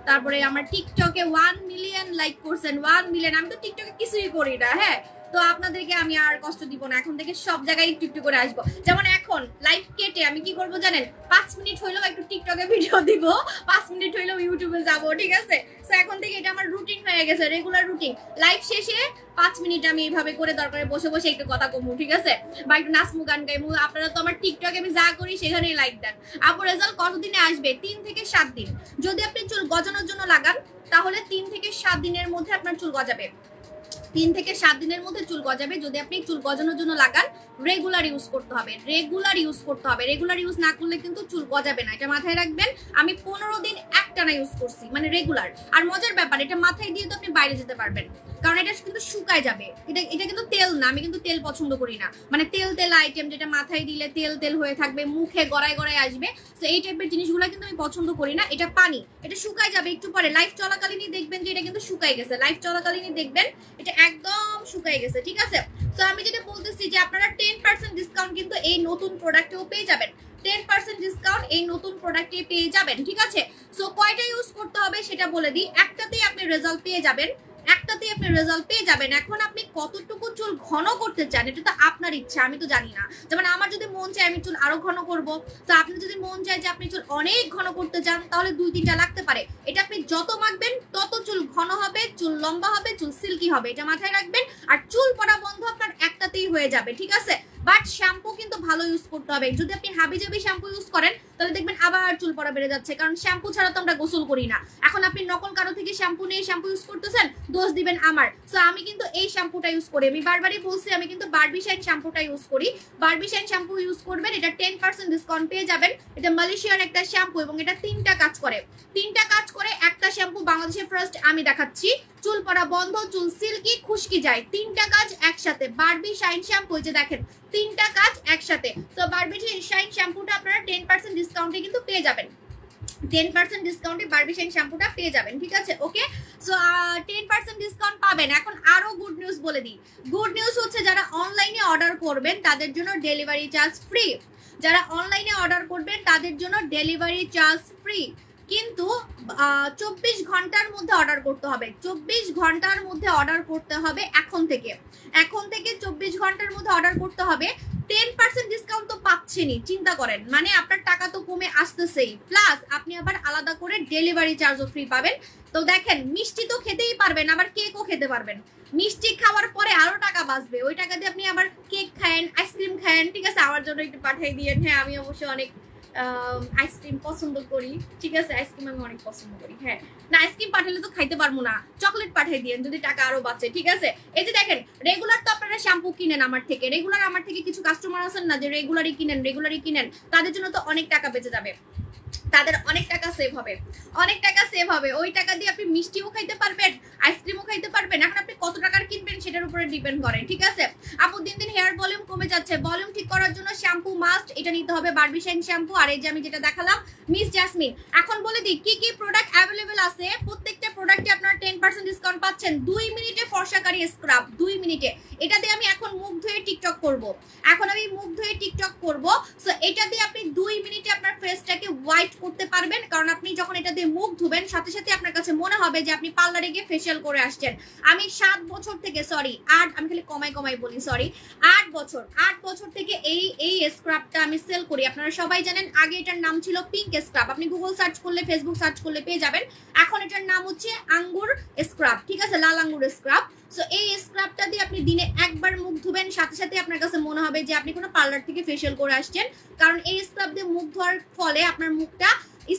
তারপরে আমার টিকটকে 1 মিলিয়ন লাইক করছেন, 1 মিলিয়ন। আমি তো টিকটকে কিছুই করি না, হ্যাঁ, তো আপনাদেরকে আমি আর কষ্ট দিব না, এখন থেকে সব জায়গায় একটু করে আসবো। যেমন এখন লাইভ কেটে আমি কি করবো জানেন, 5 মিনিট হইলেও একটু টিকটকে ভিডিও দিব, 5 মিনিট হইলেও ইউটিউবে যাবো। ঠিক আছে, তো এখন থেকে এটা আমার রুটিন হয়ে গেছে, রেগুলার রুটিন। লাইভ শেষে 5 মিনিট আমি এইভাবে করে দরকারে বসে বসে একটু কথা কমু। ঠিক আছে, বা একটু নাচমু, গান গাইমু। আপনারা তো আমার টিকটকে আমি যা করি সেখানেই লাইক দেন। আপু রেজাল্ট কতদিনে আসবে? 3 থেকে 7 দিন। যদি আপনি চুল গজানোর জন্য লাগান তাহলে 3 থেকে 7 দিনের মধ্যে আপনার চুল গজাবে, 3 থেকে 7 দিনের মধ্যে চুল গজাবে। যদি আপনি চুল গজানোর জন্য লাগান, রেগুলার ইউজ করতে হবে, রেগুলার ইউজ না করলে কিন্তু চুল গজাবে না, এটা মাথায় রাখবেন। আমি 15 দিন একটানা ইউজ করছি, মানে রেগুলার। আর মজার ব্যাপার, এটা মাথায় দিয়ে তো আপনি বাইরে যেতে পারবেন, কারণ এটা কিন্তু শুকায় যাবে। এটা কিন্তু তেল না, আমি কিন্তু তেল পছন্দ করি না, মানে তেল আইটেম যেটা মাথায় দিলে তেল হয়ে থাকবে, মুখে গড়ায় আসবে, তো এই টাইপের জিনিসগুলো কিন্তু আমি পছন্দ করি না। এটা পানি, এটা শুকায় যাবে একটু পরে, লাইফ চলাকালীনই দেখবেন যে এটা কিন্তু শুকায় গেছে, লাইফ চলাকালীনই দেখবেন এটা একদম শুকায় গেছে, ঠিক আছে। তো আমি যেটা বলতেছি যে আপনারা 10% ডিসকাউন্ট কিন্তু এই নতুন প্রোডাক্টেও পেয়ে যাবেন, 10% ডিসকাউন্ট এই নতুন প্রোডাক্টে পেয়ে যাবেন, ঠিক আছে। সো কয়টা ইউজ করতে হবে সেটা বলে দিই, একটাতেই আপনি রেজাল্ট পেয়ে যাবেন, একটাতেই আপনি রেজাল্ট পেয়ে যাবেন। এখন আপনি কতটুকু চুল ঘন করতে চান এটা তো আপনার ইচ্ছা, আমি তো জানি না। যেমন আমার যদি মন চায় আমি চুল আরো ঘন করব, তো আপনি যদি মন চায় যে আপনি চুল অনেক ঘন করতে চান তাহলে 2-3টা লাগতে পারে। এটা আপনি যত মাখবেন তত চুল ঘন হবে, চুল লম্বা হবে, চুল সিল্কি হবে, এটা মাথায় রাখবেন। আর চুল পড়া বন্ধ আপনার একটাতেই হয়ে যাবে, ঠিক আছে। বাট শ্যাম্পু কিন্তু ভালো ইউজ করতে হবে। যদি আপনি হাবিজাবি শ্যাম্পু ইউজ করেন তাহলে দেখবেন আবার চুল পড়া বেড়ে যাচ্ছে, কারণ শ্যাম্পু ছাড়া তো আমরা গোসল করি না। এখন আপনি নকল কারো থেকে শ্যাম্পু নিয়ে শ্যাম্পু ইউজ করতেছেন, দোষ দিবেন আমার। সো আমি কিন্তু এই শ্যাম্পুটা ইউজ করি, আমি বারবারই বলছি আমি কিন্তু বারবি শাইন শ্যাম্পুটা ইউজ করি। বারবি শাইন শ্যাম্পু ইউজ করবেন, এটা 10% ডিসকাউন্ট পেয়ে যাবেন। এটা মালয়েশিয়ার একটা শ্যাম্পু এবং এটা 3টা কাজ করে, 3টা কাজ করে। একটা শ্যাম্পু বাংলাদেশে ফার্স্ট আমি দেখাচ্ছি, চুল পড়া বন্ধ, চুল সিল্কি, খুশকি যায়, 3টা কাজ একসাথে। বারবি শাইন শ্যাম্পু, যে দেখেন 3টা কাজ একসাথে। সো বারবি শাইন শ্যাম্পুটা আপনারা 10% ডিসকাউন্টে কিন্তু পেয়ে যাবেন, 10% ডিসকাউন্টে বারবি শাইন শ্যাম্পুটা পেয়ে যাবেন, ঠিক আছে। ওকে, সো 10% ডিসকাউন্ট পাবেন। এখন আরো গুড নিউজ বলে দিই, গুড নিউজ হচ্ছে যারা অনলাইনে অর্ডার করবেন তাদের জন্য ডেলিভারি চার্জ ফ্রি, যারা অনলাইনে অর্ডার করবেন তাদের জন্য ডেলিভারি চার্জ ফ্রি। কিন্তু 24 ঘন্টার মধ্যে অর্ডার করতে হবে, 24 ঘন্টার মধ্যে অর্ডার করতে হবে। এখন থেকে 24 ঘন্টার মধ্যে অর্ডার করতে হবে। 10% ডিসকাউন্ট তো পাচ্ছেনই, চিন্তা করেন, মানে আপনার টাকা তো কমে আসতেছেই, প্লাস আপনি আবার আলাদা করে ডেলিভারি চার্জও ফ্রি পাবেন। তো দেখেন, মিষ্টি তো খেতেই পারবেন, আবার কেকও খেতে পারবেন। মিষ্টি খাওয়ার পরে আরো টাকা বাঁচবে, ওই টাকা দিয়ে আপনি আবার কেক খায়েন, আইসক্রিম খায়েন, ঠিক আছে। আমার জন্য একটু পাঠিয়ে দিয়েন। হ্যাঁ, আমি অবশ্য অনেক আইসক্রিম পছন্দ করি, ঠিক আছে, আইসক্রিম আমি অনেক পছন্দ করি। হ্যাঁ, না আইসক্রিম পাঠালে তো খাইতে পারবো না, চকলেট পাঠিয়ে দিয়েন যদি টাকা আরো বাঁচে, ঠিক আছে। এই যে দেখেন, রেগুলার তো আপনারা শ্যাম্পু কিনেন আমার থেকে, রেগুলার আমার থেকে কিছু কাস্টমার আছেন না যে রেগুলারই কিনেন, তাদের জন্য তো অনেক টাকা বেঁচে যাবে, তাদের অনেক টাকা সেভ হবে, অনেক টাকা সেভ হবে। ওই টাকা দিয়ে আপনি মিষ্টিও খাইতে পারবেন, আইসক্রিমও খাইতে পারবেন। এখন আপনি কত টাকার কিনবেন সেটার উপরে ডিপেন্ড করে, ঠিক আছে। আপু দিন দিন হেয়ার ভলিউম কমে যাচ্ছে, ভলিউম ঠিক করার জন্য শ্যাম্পু মাস্ট, এটা নিতে হবে বারবি শাইন শ্যাম্পু। আর এই যে আমি যেটা দেখালাম মিস জাসমিন। এখন বলে দিই কি কি প্রোডাক্ট অ্যাভেলেবেল আছে। প্রত্যেকটা প্রোডাক্টে আপনারা 10% ডিসকাউন্ট পাচ্ছেন। 2 মিনিটে ফর্সাকারী স্ক্রাব, 2 মিনিটে। এটা দিয়ে আমি এখন মুখ ধুয়ে টিকটক করব, সো এটা দিয়ে আপনি 2 মিনিটে আপনার ফেসটাকে হোয়াইট করতে পারবেন। কারণ আপনি যখন এটা দিয়ে মুখ ধুবেন সাথে সাথে আপনার কাছে মনে হবে যে আপনি পার্লারে গিয়ে ফেশিয়াল করে আসছেন। আমি 7 বছর থেকে, সরি 8, আমি খালি কমাই বলি, সরি 8 বছর থেকে এই স্ক্রাবটা আমি সেল করি। আপনারা সবাই জানেন আগে এটার নাম ছিল পিঙ্ক স্ক্রাব, আপনি গুগল সার্চ করলে, ফেসবুক সার্চ করলে পেয়ে যাবেন। এখন এটার নাম হচ্ছে আঙ্গুর স্ক্রাব, ঠিক আছে, লাল আঙ্গুর স্ক্রাব। সো এই স্ক্রাবটা দিয়ে আপনি দিনে একবার মুখ ধুবেন, সাথে সাথে আপনার কাছে মনে হবে যে আপনি কোনো পার্লার থেকে ফেশিয়াল করে আসছেন। কারণ এই স্ক্রাব দিয়ে মুখ ধোয়ার ফলে আপনার মুখটা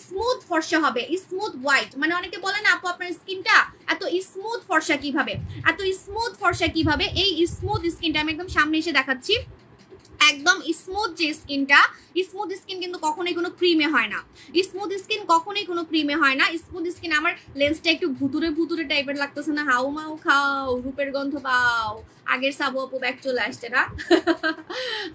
স্মুথ ফর্সা হবে, স্মুথ হোয়াইট। মানে অনেকে বলে না আপু আপনার স্কিনটা এত স্মুথ ফর্সা কিভাবে, এই স্মুথ স্কিনটা আমি একদম সামনে এসে দেখাচ্ছি। একদম স্মুথ যে স্কিনটা, স্মুথ স্কিন কিন্তু কখনোই কোনো ক্রিমে হয় না, স্মুথ স্কিন। আমার লেন্সটা একটু ভুতুরে টাইপের লাগতেছে না? হাউ মাউ খাও, রূপের গন্ধ পাও, আগের সাবু আপু ব্যাগ চলে আসছে না?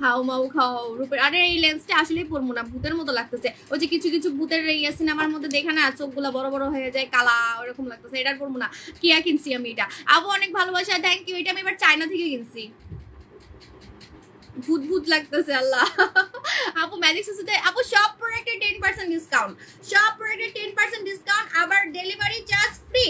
হাউ মাউ খাও রূপের, আরে এই লেন্সটা আসলে পরবো না, ভূতের মতো লাগতেছে। ওই যে কিছু ভূতের সিনেমার মধ্যে দেখা না, চোখগুলা বড় বড় হয়ে যায়, কালা ওরকম লাগতেছে, এটার পরবো না। কিয়া কিনছি আমি এটা, আপু অনেক ভালোবাসা, থ্যাংক ইউ। এটা আমি এবার চায়না থেকে কিনছি, ভূত লাগতেছে আল্লাহ। আপু ম্যাজিক সুসুতে, আপু সব প্রোডাক্টে 10% ডিসকাউন্ট, আবার ডেলিভারি চার্জ ফ্রি,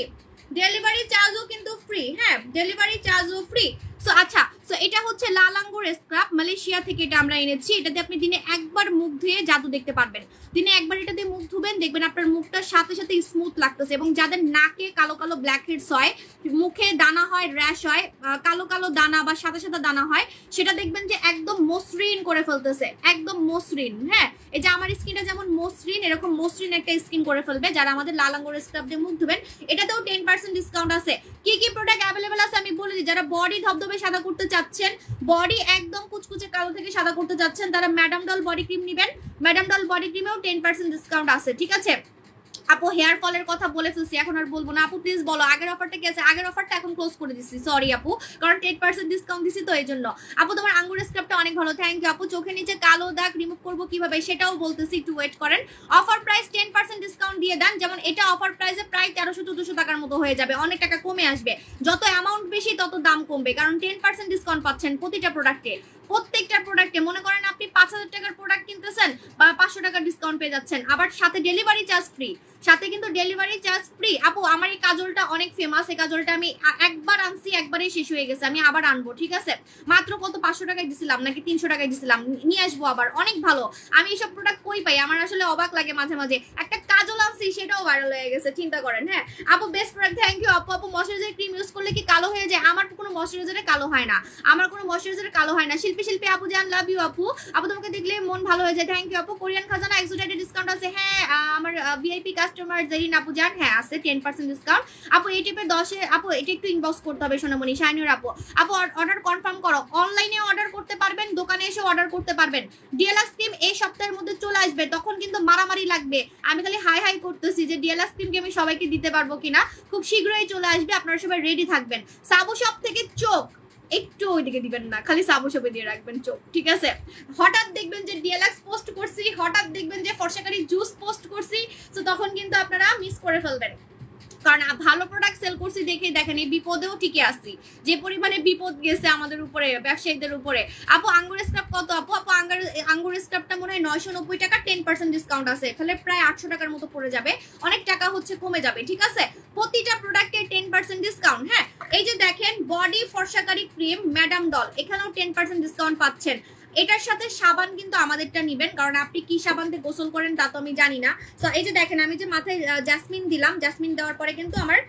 ডেলিভারি চার্জও কিন্তু ফ্রি। হ্যাঁ, ডেলিভারি চার্জও ফ্রি। সো আচ্ছা, সো এটা হচ্ছে লাল আঙ্গুর স্ক্রাব, মালয়েশিয়া থেকে এটা আমরা এনেছি। এটাতে আপনি দিনে একবার মুখ ধুয়ে জাদু দেখতে পারবেন, দিনে একবার এটা দিয়ে মুখ ধুবেন, দেখবেন আপনার মুখটা সাথে সাথে স্মুথ লাগতেছে। এবং যাদের নাকে কালো ব্ল্যাক হেডস হয়, মুখে দানা হয়, র্যাশ হয়, কালো দানা বা সাদা দানা হয়, সেটা দেখবেন যে একদম মসৃণ করে ফেলতেছে, একদম মসৃণ। হ্যাঁ, এই যে আমার স্কিনটা যেমন মসৃণ, এরকম মসৃণ একটা স্কিন করে ফেলবে যারা আমাদের লাল আঙ্গুর স্ক্রাব দিয়ে মুখ ধুবেন। এটাতেও 10% ডিসকাউন্ট আছে। কি কি প্রোডাক্ট অ্যাভেলেবেল আছে আমি বলে দিই। যারা বডি ধবধবে সাদা করতে চাচ্ছেন, বডি একদম কুচকুচে কালো থেকে সাদা করতে চাচ্ছেন, তারা ম্যাডাম ডল বডি ক্রিম নেবেন। ম্যাডাম ডল বডি ক্রিমেও 10% ডিসকাউন্ট আছে, ঠিক আছে। আপু হেয়ার ফলের কথা বলে ফেলছি, এখন আর বলবো না। আপু প্লিজ বলো আগের অফারটা কি আছে? আগের অফারটা এখন ক্লোজ করে দিচ্ছি, সরি আপু, কারণ 10% ডিসকাউন্ট দিছি তো এই জন্য। আপু তোমার আঙ্গুর স্ক্রাবটা অনেক ভালো, থ্যাংক ইউ আপু। চোখের নিচে কালো দাগ রিমুভ করবো কিভাবে সেটাও বলতেছি, একটু ওয়েট করেন। অফার প্রাইস 10% ডিসকাউন্ট দিয়ে দেন, যেমন এটা অফার প্রাইসে প্রায় 1300-1400 টাকার মতো হয়ে যাবে, অনেক টাকা কমে আসবে। যত অ্যামাউন্ট বেশি তত দাম কমবে, কারণ 10% ডিসকাউন্ট পাচ্ছেন প্রতিটা প্রোডাক্টে। প্রত্যেকটা প্রোডাক্টে মনে করেন আপনি 5000 টাকার প্রোডাক্ট কিনতেছেন বা 500 টাকার ডিসকাউন্ট পেয়ে যাচ্ছেন, আবার সাথে ডেলিভারি চার্জ ফ্রি, সাথে কিন্তু ডেলিভারি চার্জ ফ্রি। আপু আমার এই কাজলটা অনেক ফেমাস, এই কাজলটা আমি একবার আনছি, একবারেই শেষ হয়ে গেছে, আমি আবার আনবো, ঠিক আছে? মাত্র কত 500 টাকায় দিছিলাম নাকি 300 টাকায় দিছিলাম, নিয়ে আসবো আবার, অনেক ভালো। আমি এইসব প্রোডাক্ট কই পাই, আমার আসলে অবাক লাগে মাঝে মাঝে। একটা কাজল আনছি সেটাও ভাইরাল হয়ে গেছে, চিন্তা করেন। হ্যাঁ আপু বেস্ট প্রোডাক্ট, থ্যাংক ইউ আপু। আপু ময়শ্চারাইজার ক্রিম ইউজ করলে কি কালো হয়ে যায়? আমার কোনো ময়শ্চারাইজারে কালো হয় না, আমার কোনো ময়শ্চারাইজারে কালো হয় না। শিল্পী আপু জান, লাভ ইউ আপু। আপু তোমাকে দেখলে মন ভালো হয়ে যায়, থ্যাংক ইউ আপু। কোরিয়ান খাজানা এক্সোটাইটেড ডিসকাউন্ট আছে, হ্যাঁ আমার ভিআইপি কাস্টমার জেরিন আপু জান, হ্যাঁ আছে 10% ডিসকাউন্ট। আপু এই টিপে 10-এ, আপু এটা একটু ইনবক্স করতে হবে সোনামণি শাইনুর আপু। আপু অর্ডার কনফার্ম করো, অনলাইনে অর্ডার করতে পারবেন, দোকানে এসে অর্ডার করতে পারবেন। ডিএলএক্স ক্রিম এই সপ্তাহের মধ্যে চলে আসবে, তখন কিন্তু মারামারি লাগবে। আমি খালি হাই হাই করতেছি যে ডিএলএক্স ক্রিম কি আমি সবাইকে দিতে পারবো কিনা, খুব শীঘ্রই চলে আসবে, আপনারা সবাই রেডি থাকবেন। সাবু শপ থেকে চোখ একটু ওইদিকে দিবেন না, খালি সাবু শপে দিয়ে রাখবেন চোখ, ঠিক আছে? হঠাৎ দেখবেন যে ডিএলএক্স পোস্ট করছি, হঠাৎ দেখবেন যে ফর্সাকারি জুস পোস্ট করছি, তো তখন কিন্তু আপনারা মিস করে ফেলবেন, কারণ ভালো প্রোডাক্ট সেল করছি দেখে দেখেন এই বিপদেও টিকে আসছি, যে পরিমাণে বিপদ গেছে আমাদের উপরে, ব্যবসায়ীদের উপরে। আপু আঙ্গুর স্ক্রাব কত? আপু আপু আঙ্গুর স্ক্রাবটা মনে হয় 990 টাকা, 10% ডিসকাউন্ট আছে, তাহলে প্রায় 800 টাকার মতো পড়ে যাবে, অনেক টাকা হচ্ছে কমে যাবে, ঠিক আছে? প্রতিটা প্রোডাক্টে 10% ডিসকাউন্ট। হ্যাঁ এই যে দেখেন বডি ফর্সাকারি ক্রিম ম্যাডাম ডল, এখানেও 10% ডিসকাউন্ট পাচ্ছেন। এটার সাথে সাবান কিন্তু আমাদেরটা নিবেন, কারণ আপনি কি সাবান দিয়ে গোসল করেন তা তো আমি জানি না। তো এই যে দেখেন আমি যে মাথায় জাসমিন দিলাম, জাসমিন দেওয়ার পরে কিন্তু আমার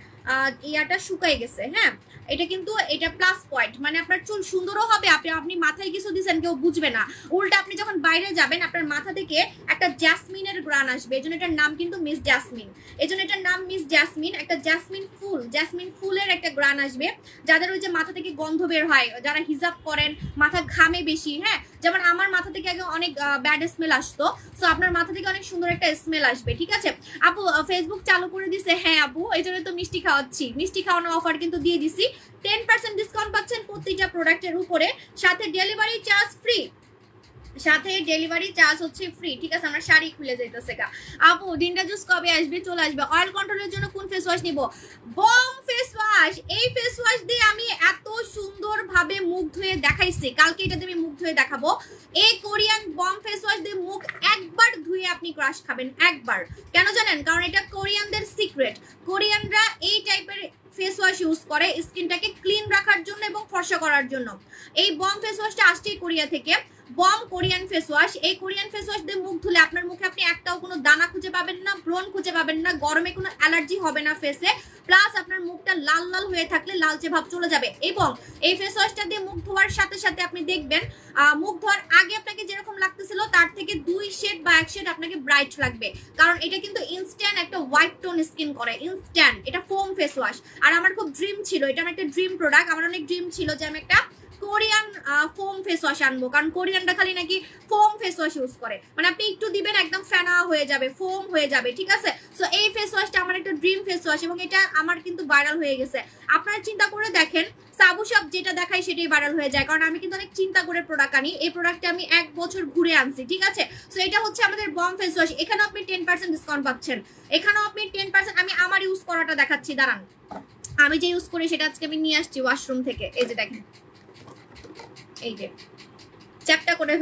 ইয়াটা শুকায় গেছে। হ্যাঁ এটা কিন্তু এটা প্লাস পয়েন্ট, মানে আপনার চুল সুন্দরও হবে, আপনি মাথায় কিছু দিচ্ছেন কেউ বুঝবে না, উল্টা আপনি যখন বাইরে যাবেন আপনার মাথা থেকে একটা জাসমিনের গ্রান আসবে, এই জন্য এটার নাম কিন্তু মিস জাসমিন, এই জন্য এটার নাম মিস জাসমিন। একটা জাসমিন ফুলের একটা গ্রান আসবে, যাদের ওই যে মাথা থেকে গন্ধ বের হয়, যারা হিজাব করেন, মাথা ঘামে বেশি। হ্যাঁ যেমন আমার মাথা থেকে আগে অনেক ব্যাড স্মেল আসতো, সো আপনার মাথা থেকে অনেক সুন্দর একটা স্মেল আসবে, ঠিক আছে? আপু ফেসবুক চালু করে দিছে, হ্যাঁ আপু এই জন্য তো মিষ্টি খাওয়াচ্ছি, মিষ্টি খাওয়ানোর অফার কিন্তু দিয়ে দিছি। 10% ডিসকাউন্ট পাচ্ছেন প্রতিটা প্রোডাক্টের উপরে, সাথে ডেলিভারি চার্জ ফ্রি, সাথে ডেলিভারি চার্জ হচ্ছে ফ্রি, ঠিক আছে? আমরা শাড়ি খুলে যাইতেছে গা। আপু ডিন্ডা জুস কবে আসবে? চলে আসবে। অয়েল কন্ট্রোলের জন্য কোন ফেস ওয়াশ নিব? Bom face wash. এই ফেস ওয়াশ দিয়ে আমি এত সুন্দর ভাবে মুখ ধুয়ে দেখাইছি, কালকে এটা দিয়ে আমি মুখ ধুয়ে দেখাবো। এই কোরিয়ান বম ফেস ওয়াশ দিয়ে মুখ একবার ধুয়ে আপনি ক্রাশ খাবেন, একবার। কেন জানেন? কারণ এটা কোরিয়ানদের সিক্রেট, কোরিয়ানরা এই টাইপের ফেস ওয়াশ ইউজ করে স্কিনটাকে ক্লিন রাখার জন্য এবং ফর্সা করার জন্য। এই বম ফেস ওয়াশটা আসছে কোরিয়া থেকে, বম কোরিয়ান ফেস ওয়াশ। এই কোরিয়ান ফেস ওয়াশ দিয়ে মুখ ধুলে আপনার মুখে আপনি একটাও কোনো দানা খুঁজে পাবেন না, ব্রণ খুঁজে পাবেন না, গরমে কোনো অ্যালার্জি হবে না ফেসে, প্লাস আপনার মুখটা লাল লাল হয়ে থাকলে লালচে ভাব চলে যাবে। এবং এই ফেস ওয়াশটা দিয়ে মুখ ধোয়ার সাথে সাথে আপনি দেখবেন মুখ ধোয়ার আগে আপনাকে যেরকম লাগতেছিল তার থেকে 2 শেড বা 1 শেড আপনাকে ব্রাইট লাগবে, কারণ এটা কিন্তু ইনস্ট্যান্ট একটা হোয়াইট টোন স্কিন করে, ইনস্ট্যান্ট। এটা ফোম ফেস ওয়াশ, আর আমার খুব ড্রিম ছিল, এটা আমার একটা ড্রিম প্রোডাক্ট, আমার অনেক ড্রিম ছিল যে আমি একটা কোরিয়ান ফোম ফেস ওয়াশ আনবো, কারণ কোরিয়ানটা খালি নাকি ফোম ফেস ওয়াশ ইউজ করে, মানে আপনি একটু দিবেন একদম ফেনা হয়ে যাবে, ফোম হয়ে যাবে, ঠিক আছে? সো এই ফেস ওয়াশটা আমার একটা ড্রিম ফেস ওয়াশ, এবং এটা আমার কিন্তু ভাইরাল হয়ে গেছে। আপনারা চিন্তা করে দেখেন, সাবু শপ যেটা দেখায় সেটাই ভাইরাল হয়ে যায়, কারণ আমি কিন্তু অনেক চিন্তা করে প্রোডাক্ট আনি। এই প্রোডাক্টটা আমি 1 বছর ঘুরে আনছি, ঠিক আছে? সো এটা হচ্ছে আমাদের বম ফেস ওয়াশ, এখানেও আপনি 10% ডিসকাউন্ট পাচ্ছেন, এখানেও আপনি 10%। আমি আমার ইউজ করাটা দেখাচ্ছি, দাঁড়ান, আমি যে ইউজ করি সেটা আজকে আমি নিয়ে আসছি ওয়াশরুম থেকে। এই যে দেখেন, এই যে চ্যাপটা করে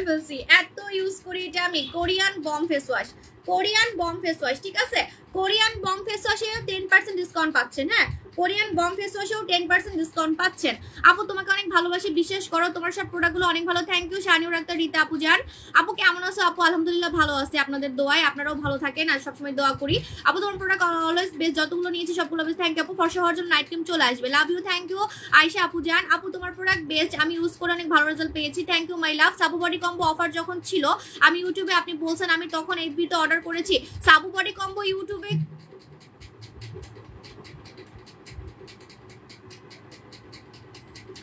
ফেলছি, এত ইউজ করি এটা আমি। Korean Bom face wash, Korean Bom face wash, ঠিক আছে? কোরিয়ান বম ফেস ওয়াশে 10% ডিসকাউন্ট পাচ্ছেন। হ্যাঁ কোরিয়ান বম ফেস ওয়াশেও 10% ডিসকাউন্ট পাচ্ছেন। আপু তোমাকে অনেক ভালোবাসি, বিশ্বাস করো তোমার সব প্রোডাক্টগুলো অনেক ভালো। থ্যাংক ইউ শানিউর আক্তার, রীতা আপু জান। আপু কেমন আছো? আপু আলহামদুলিল্লাহ ভালো আছে, আপনাদের দোয়ায়, আপনারাও ভালো থাকেন আর সবসময় দোয়া করি। আপু তোমার প্রোডাক্ট অলওয়েজ বেস্ট, যতগুলো নিয়েছি সবগুলো বেস্ট। থ্যাংক ইউ আপু। ফর্সা হওয়ার জন্য নাইট ক্রিম চলে আসবে, love you. Thank you Ayesha আপু জান। আপু তোমার প্রোডাক্ট বেস্ট, আমি ইউজ করে অনেক ভালো রেজাল্ট পেয়েছি, থ্যাংক ইউ মাই লাভ। সাবু বডি কম্বো অফার যখন ছিল আমি ইউটিউবে, আপনি বলছেন, আমি তখন এফবিতে অর্ডার করেছি। সাবু বডি কম্বো ইউটিউবে,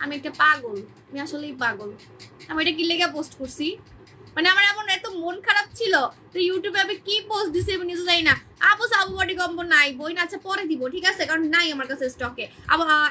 আমি একটা পাগল, আমি আসলেই পাগল। আমি এটা কি লেগে পোস্ট করছি? মানে আমার এমন এত মন খারাপ ছিল, তো ইউটিউবে আমি কি পোস্ট দিছি আমি নিজে জানি না। আপু সাবু বডি কম্বো নাই, বই না, আচ্ছা পরে দিব, ঠিক আছে, কারণ নাই আমার কাছে স্টকে।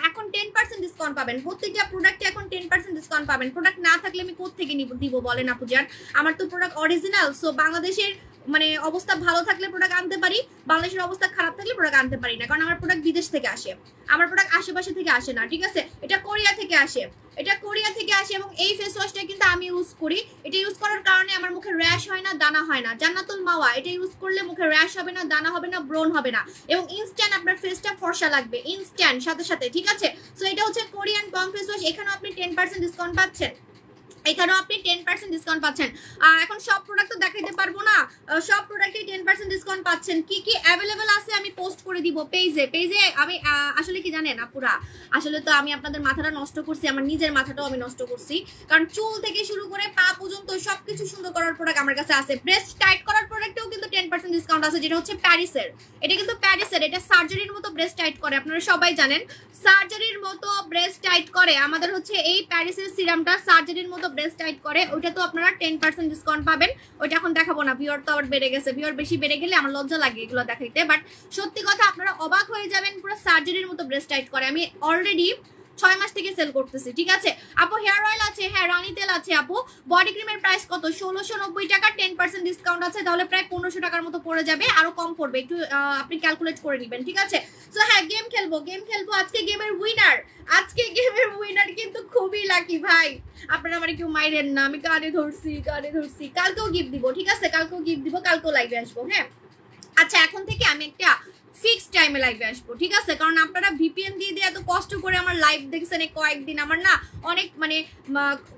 এখন 10% ডিসকাউন্ট পাবেন, প্রত্যেকটা প্রোডাক্টে এখন 10% ডিসকাউন্ট পাবেন। প্রোডাক্ট না থাকলে আমি কোত্থেকে দিব বলেন আপু জান? আমার তো প্রোডাক্ট অরিজিনাল, সো বাংলাদেশের মানে অবস্থা ভালো থাকলে প্রোডাক্ট আনতে পারি, বাংলাদেশের অবস্থা খারাপ থাকলে প্রোডাক্ট আনতে পারি না, কারণ আমার প্রোডাক্ট বিদেশ থেকে আসে, আমার প্রোডাক্ট আশেপাশে থেকে আসে না, ঠিক আছে? এটা কোরিয়া থেকে আসে, এটা কোরিয়া থেকে আসে। এবং এই ফেস ওয়াশটা কিন্তু আমি ইউজ করি, এটা ইউজ করার কারণে আমার মুখে র্যাশ হয় না, দানা হয় না। জান্নাতুল মাওয়া, এটা ইউজ করলে মুখে র্যাশ হবে না, দানা হবে না, ব্রন হবে না, এবং ইনস্ট্যান্ট আপনার ফেসটা ফর্সা লাগবে ইনস্ট্যান্ট সাথে সাথে, ঠিক আছে? সো এটা হচ্ছে কোরিয়ান পম ফেস ওয়াশ, এখানেও আপনি 10% ডিসকাউন্ট পাচ্ছেন, এখানেও আপনি 10% ডিসকাউন্ট পাচ্ছেন। এখন সব প্রোডাক্ট তো দেখাইতে পারবো না, সব প্রোডাক্টে 10% ডিসকাউন্ট পাচ্ছেন। কি কি অ্যাভেলেবেল আছে আমি পোস্ট করে দিব পেজে। আমি আসলে কি জানেন আপুরা, আসলে তো আমি আপনাদের মাথাটা নষ্ট করছি, আমার নিজের মাথাটাও আমি নষ্ট করছি, কারণ চুল থেকে শুরু করে পা পর্যন্ত সবকিছু সুন্দর করার প্রোডাক্ট আমার কাছে আছে। ব্রেস্ট টাইট করার প্রোডাক্টেও কিন্তু 10% ডিসকাউন্ট আছে, যেটা হচ্ছে প্যারিসের। এটা কিন্তু প্যারিসের, এটা সার্জারির মতো ব্রেস্ট টাইট করে, আপনারা সবাই জানেন সার্জারির মতো ব্রেস্ট টাইট করে। আমাদের হচ্ছে এই প্যারিসের সিরামটা সার্জারির মতো ব্রেস্ট টাইট করে, ওইটা তো আপনারা 10% ডিসকাউন্ট পাবেন। ওইটা এখন দেখাবো না, ভিউয়ার তো আবার বেড়ে গেছে, ভিউয়ার বেশি বেড়ে গেলে আমার লজ্জা লাগে এগুলো দেখাইতে, বাট সত্যি কথা আপনারা অবাক হয়ে যাবেন, পুরো সার্জারির মতো ব্রেস্ট টাইট করে। আমি অলরেডি 6 মাস থেকে সেল করতেছি, ঠিক আছে আপু? হেয়ার অয়েল আছে, হ্যাঁ রানী তেল আছে আপু। বডি ক্রিমের প্রাইস কত? 1690 টাকা, 10% ডিসকাউন্ট আছে, তাহলে প্রায় 1500 টাকার মতো পড়ে যাবে, আরো কম পড়বে, একটু আপনি ক্যালকুলেট করে নেবেন, ঠিক আছে? সো হ্যাঁ, গেম খেলবো আজকে। গেমের উইনার কিন্তু খুবই লাকি ভাই, আপনারা আমার কেউ মাইরেন না, আমি কানে ধরছি। কালকেও গিফট দিব, ঠিক আছে? কালকেও লাইভে আসবো, হ্যাঁ। আচ্ছা, এখন থেকে আমি একটা ফিক্সড টাইমে লাইভে আসবো, ঠিক আছে? কারণ আপনারা ভিপিএন দিয়ে এত কষ্ট করে আমার লাইভ দেখছেন এই কয়েকদিন, আমার না অনেক মানে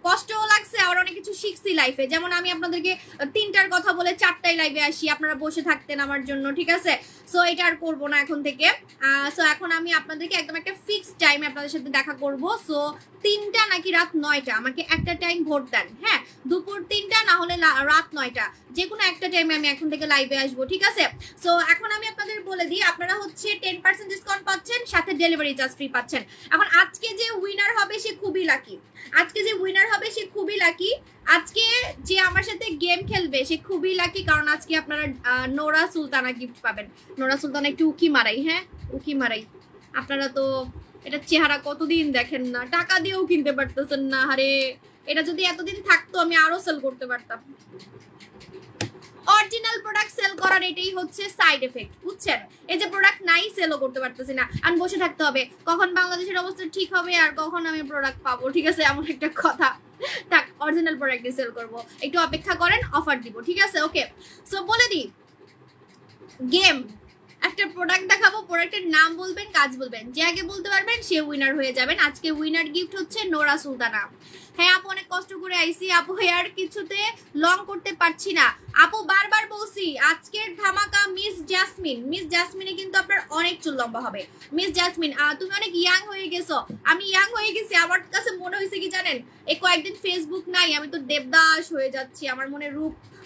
কষ্টও লাগছে, আর অনেক কিছু শিখছি লাইফে। যেমন আমি আপনাদেরকে 3টার কথা বলে 4টায় লাইভে আসি, আপনারা বসে থাকতেন আমার জন্য, ঠিক আছে? সো এটা আর করবো না এখন থেকে। সো এখন আমি আপনাদেরকে একদম একটা ফিক্সড টাইমে আপনাদের সাথে দেখা করবো। সো 3টা নাকি রাত 9টা, আমাকে একটা টাইম ভোট দেন, হ্যাঁ? দুপুর 3টা না হলে রাত 9টা, যে কোনো একটা টাইমে আমি এখন থেকে লাইভে আসবো, ঠিক আছে? সো এখন আমি আপনাদের বলে দিই, আপনারা হচ্ছে 10% ডিসকাউন্ট পাচ্ছেন, সাথে ডেলিভারি চার্জ ফ্রি পাচ্ছেন। এখন আজকে যে উইনার হবে সে খুবই লাকি, আজকে যে আমার সাথে গেম খেলবে সে খুবই লাকি, কারণ আজকে আপনারা নোরা সুলতানা গিফট পাবেন। নোরা সুলতানা একটু উকি মারাই, হ্যাঁ উকি মারাই। আপনারা তো এটা চেহারা কতদিন দেখেন না, টাকা দিয়েও কিনতে পারতেছেন না। আরে এটা যদি এতদিন থাকতো আমি আরো সেল করতে পারতাম। অরিজিনাল প্রোডাক্ট সেল করার এটাই হচ্ছে সাইড এফেক্ট, বুঝছেন? এই যে প্রোডাক্ট নাই, সেলও করতে পারতেছি না, আমি বসে থাকতে হবে, কখন বাংলাদেশের অবস্থা ঠিক হবে আর কখন আমি প্রোডাক্ট পাবো, ঠিক আছে? এমন একটা কথা। থাক, অরিজিনাল প্রোডাক্ট দিয়ে সেল করবো, একটু অপেক্ষা করেন, অফার দিব, ঠিক আছে? ওকে, সো বলে দিই, গেম একটা প্রোডাক্ট দেখাবো, প্রোডাক্টের নাম বলবেন, কাজ বলবেন, যে আগে বলতে পারবেন সে উইনার হয়ে যাবেন। আজকে উইনার গিফট হচ্ছে নোরা সুলতানা। হ্যাঁ আপু, অনেক কষ্ট করে আইসি আপু, হেয়ার কিছুতে লং করতে পারছি না আপু, বারবার বলছি আজকের ধামাকা মিস জাসমিনে কিন্তু আপনার অনেক চুল লম্বা হবে। মিস জাসমিন, তুমি অনেক ইয়াং হয়ে গেছো, আমি ইয়াং হয়ে গেছি। আমার কাছে মনে হয়েছে কি জানেন, এই কয়েকদিন ফেসবুক নাই, আমি তো দেবদাস হয়ে যাচ্ছি, আমার মনে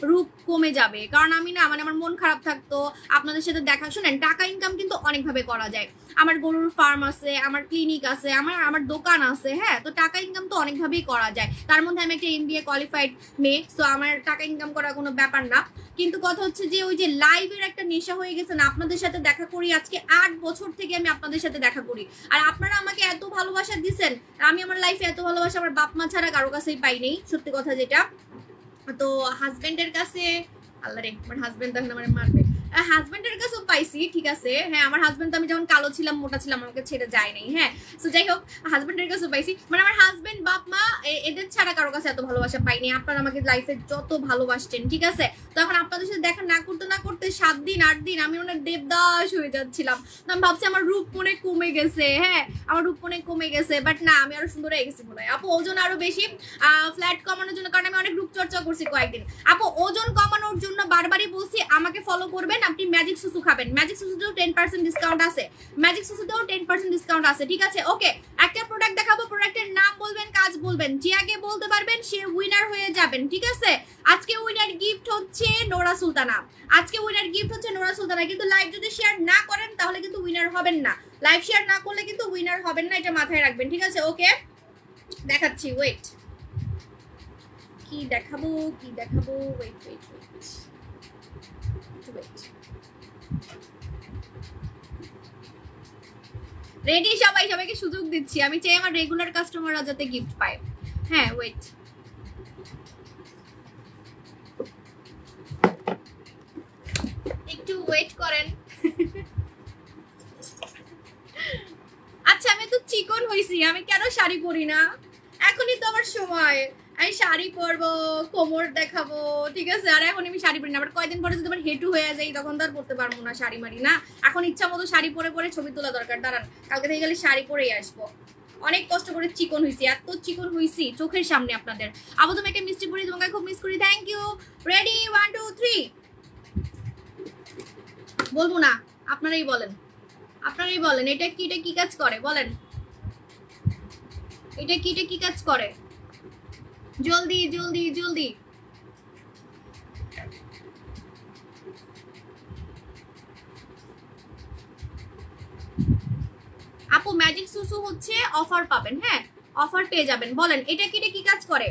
রূপ কমে যাবে, কারণ আমি না মানে আমার মন খারাপ থাকতো আপনাদের সাথে দেখা। শুনেন, টাকা ইনকাম কিন্তু অনেকভাবে করা যায়, আমার গরুর ফার্ম আছে, আমার ক্লিনিক আছে, আমার দোকান আছে, হ্যাঁ, তো টাকা ইনকাম তো অনেকভাবেই করা যায়। তার মধ্যে আমি একটা MBA কোয়ালিফাইড মেয়ে, সো আমার টাকা ইনকাম করা কোনো ব্যাপার না। কিন্তু কথা হচ্ছে যে ওই যে লাইভের একটা নেশা হয়ে গেছে না, আপনাদের সাথে দেখা করি আজকে 8 বছর থেকে আমি আপনাদের সাথে দেখা করি, আর আপনারা আমাকে এত ভালোবাসা দিচ্ছেন, আমি আমার লাইফে এত ভালোবাসা আমার বাপ মা ছাড়া কারো কাছেই পাই নেই, সত্যি কথা যেটা। তো হাজবেন্ডের কাছে, আল্লাহ রে আমার হাজবেন্ড তখন আমার মারবে, হাজবেন্ডের কাছেও পাইছি, ঠিক আছে? হ্যাঁ, আমার হাজবেন্ড তো আমি যখন কালো ছিলাম, মোটা ছিলাম, আমাকে ছেড়ে যায় নাই, হ্যাঁ। তো যাই হোক, হাজবেন্ডের কাছেও পাইছি, মানে আমার হাজবেন্ড, বাপ মা, এদের ছাড়া কারো কাছে এত ভালোবাসা পাইনি। আপনারা আমাকে লাইফে যত ভালোবাসছেন, ঠিক আছে? তখন আপনাদের সাথে দেখা না করতে 7 দিন 8 দিন আমি অনেক দেবদাস হয়ে যাচ্ছিলাম। তো আমি ভাবছি আমার রূপ মনে কমে গেছে, হ্যাঁ আমার রূপ মনে কমে গেছে, বাট না, আমি আরো সুন্দর হয়ে গেছি মনে হয়। আপু ওজন আরো বেশি, ফ্ল্যাট কমানোর জন্য, কারণ আমি অনেক রূপ চর্চা করছি কয়েকদিন। আপু ওজন কমানোর জন্য বারবারই বলছি আমাকে ফলো করবেন, আপনি ম্যাজিক সুসু খাবেন, ম্যাজিক সুসুতেও 10% ডিসকাউন্ট আছে, ঠিক আছে? ওকে, একটা প্রোডাক্ট দেখাবো, প্রোডাক্টের নাম বলবেন, কাজ বলবেন, যে আগে বলতে পারবেন সে উইনার হয়ে যাবেন, ঠিক আছে? আজকে উইনার গিফট হচ্ছে নোরা সুলতানা, কিন্তু লাইভ যদি শেয়ার না করেন তাহলে কিন্তু উইনার হবেন না, লাইভ শেয়ার না করলে কিন্তু উইনার হবেন না, এটা মাথায় রাখবেন, ঠিক আছে? ওকে, দেখাচ্ছি, ওয়েট, কি দেখাবো ওয়েট রেডি সবাইকে সুযোগ দিচ্ছি, আমি চাই আমার রেগুলার কাস্টমাররা যাতে গিফট পায়। হ্যাঁ ওয়েট, একটু ওয়েট করেন। আচ্ছা আমি তো চিকন হইছি, আমি কেন শাড়ি পরি না? এখনই তো আমার সময়, আমি শাড়ি পরবো, কোমর দেখাবো, ঠিক আছে? আর এখন আমি শাড়ি পরি না, আবার কয়দিন পরে যদি আবার হেঁটু হয়ে যায় তখন তো আর পরতে পারবো না শাড়ি মারি না। এখন ইচ্ছা মতো শাড়ি পরে পরে ছবি তোলা দরকার, দাঁড়ান কালকে থেকে গেলে শাড়ি পরেই আসবো। অনেক কষ্ট করে চিকন হইছি, এত চিকন হইছি চোখের সামনে আপনাদের। আবার তুমি একটা মিষ্টি পরি, তোমাকে খুব মিস করি। Thank you. রেডি 1 2 3। বলবো না, আপনারাই বলেন এটা কি কাজ করে বলেন, এটা কি কাজ করে? জলদি জলদি জলদি। আপু ম্যাজিক সুসু হচ্ছে অফার পাবেন, হ্যাঁ অফার পেয়ে যাবেন। বলেন এটা কি কাজ করে?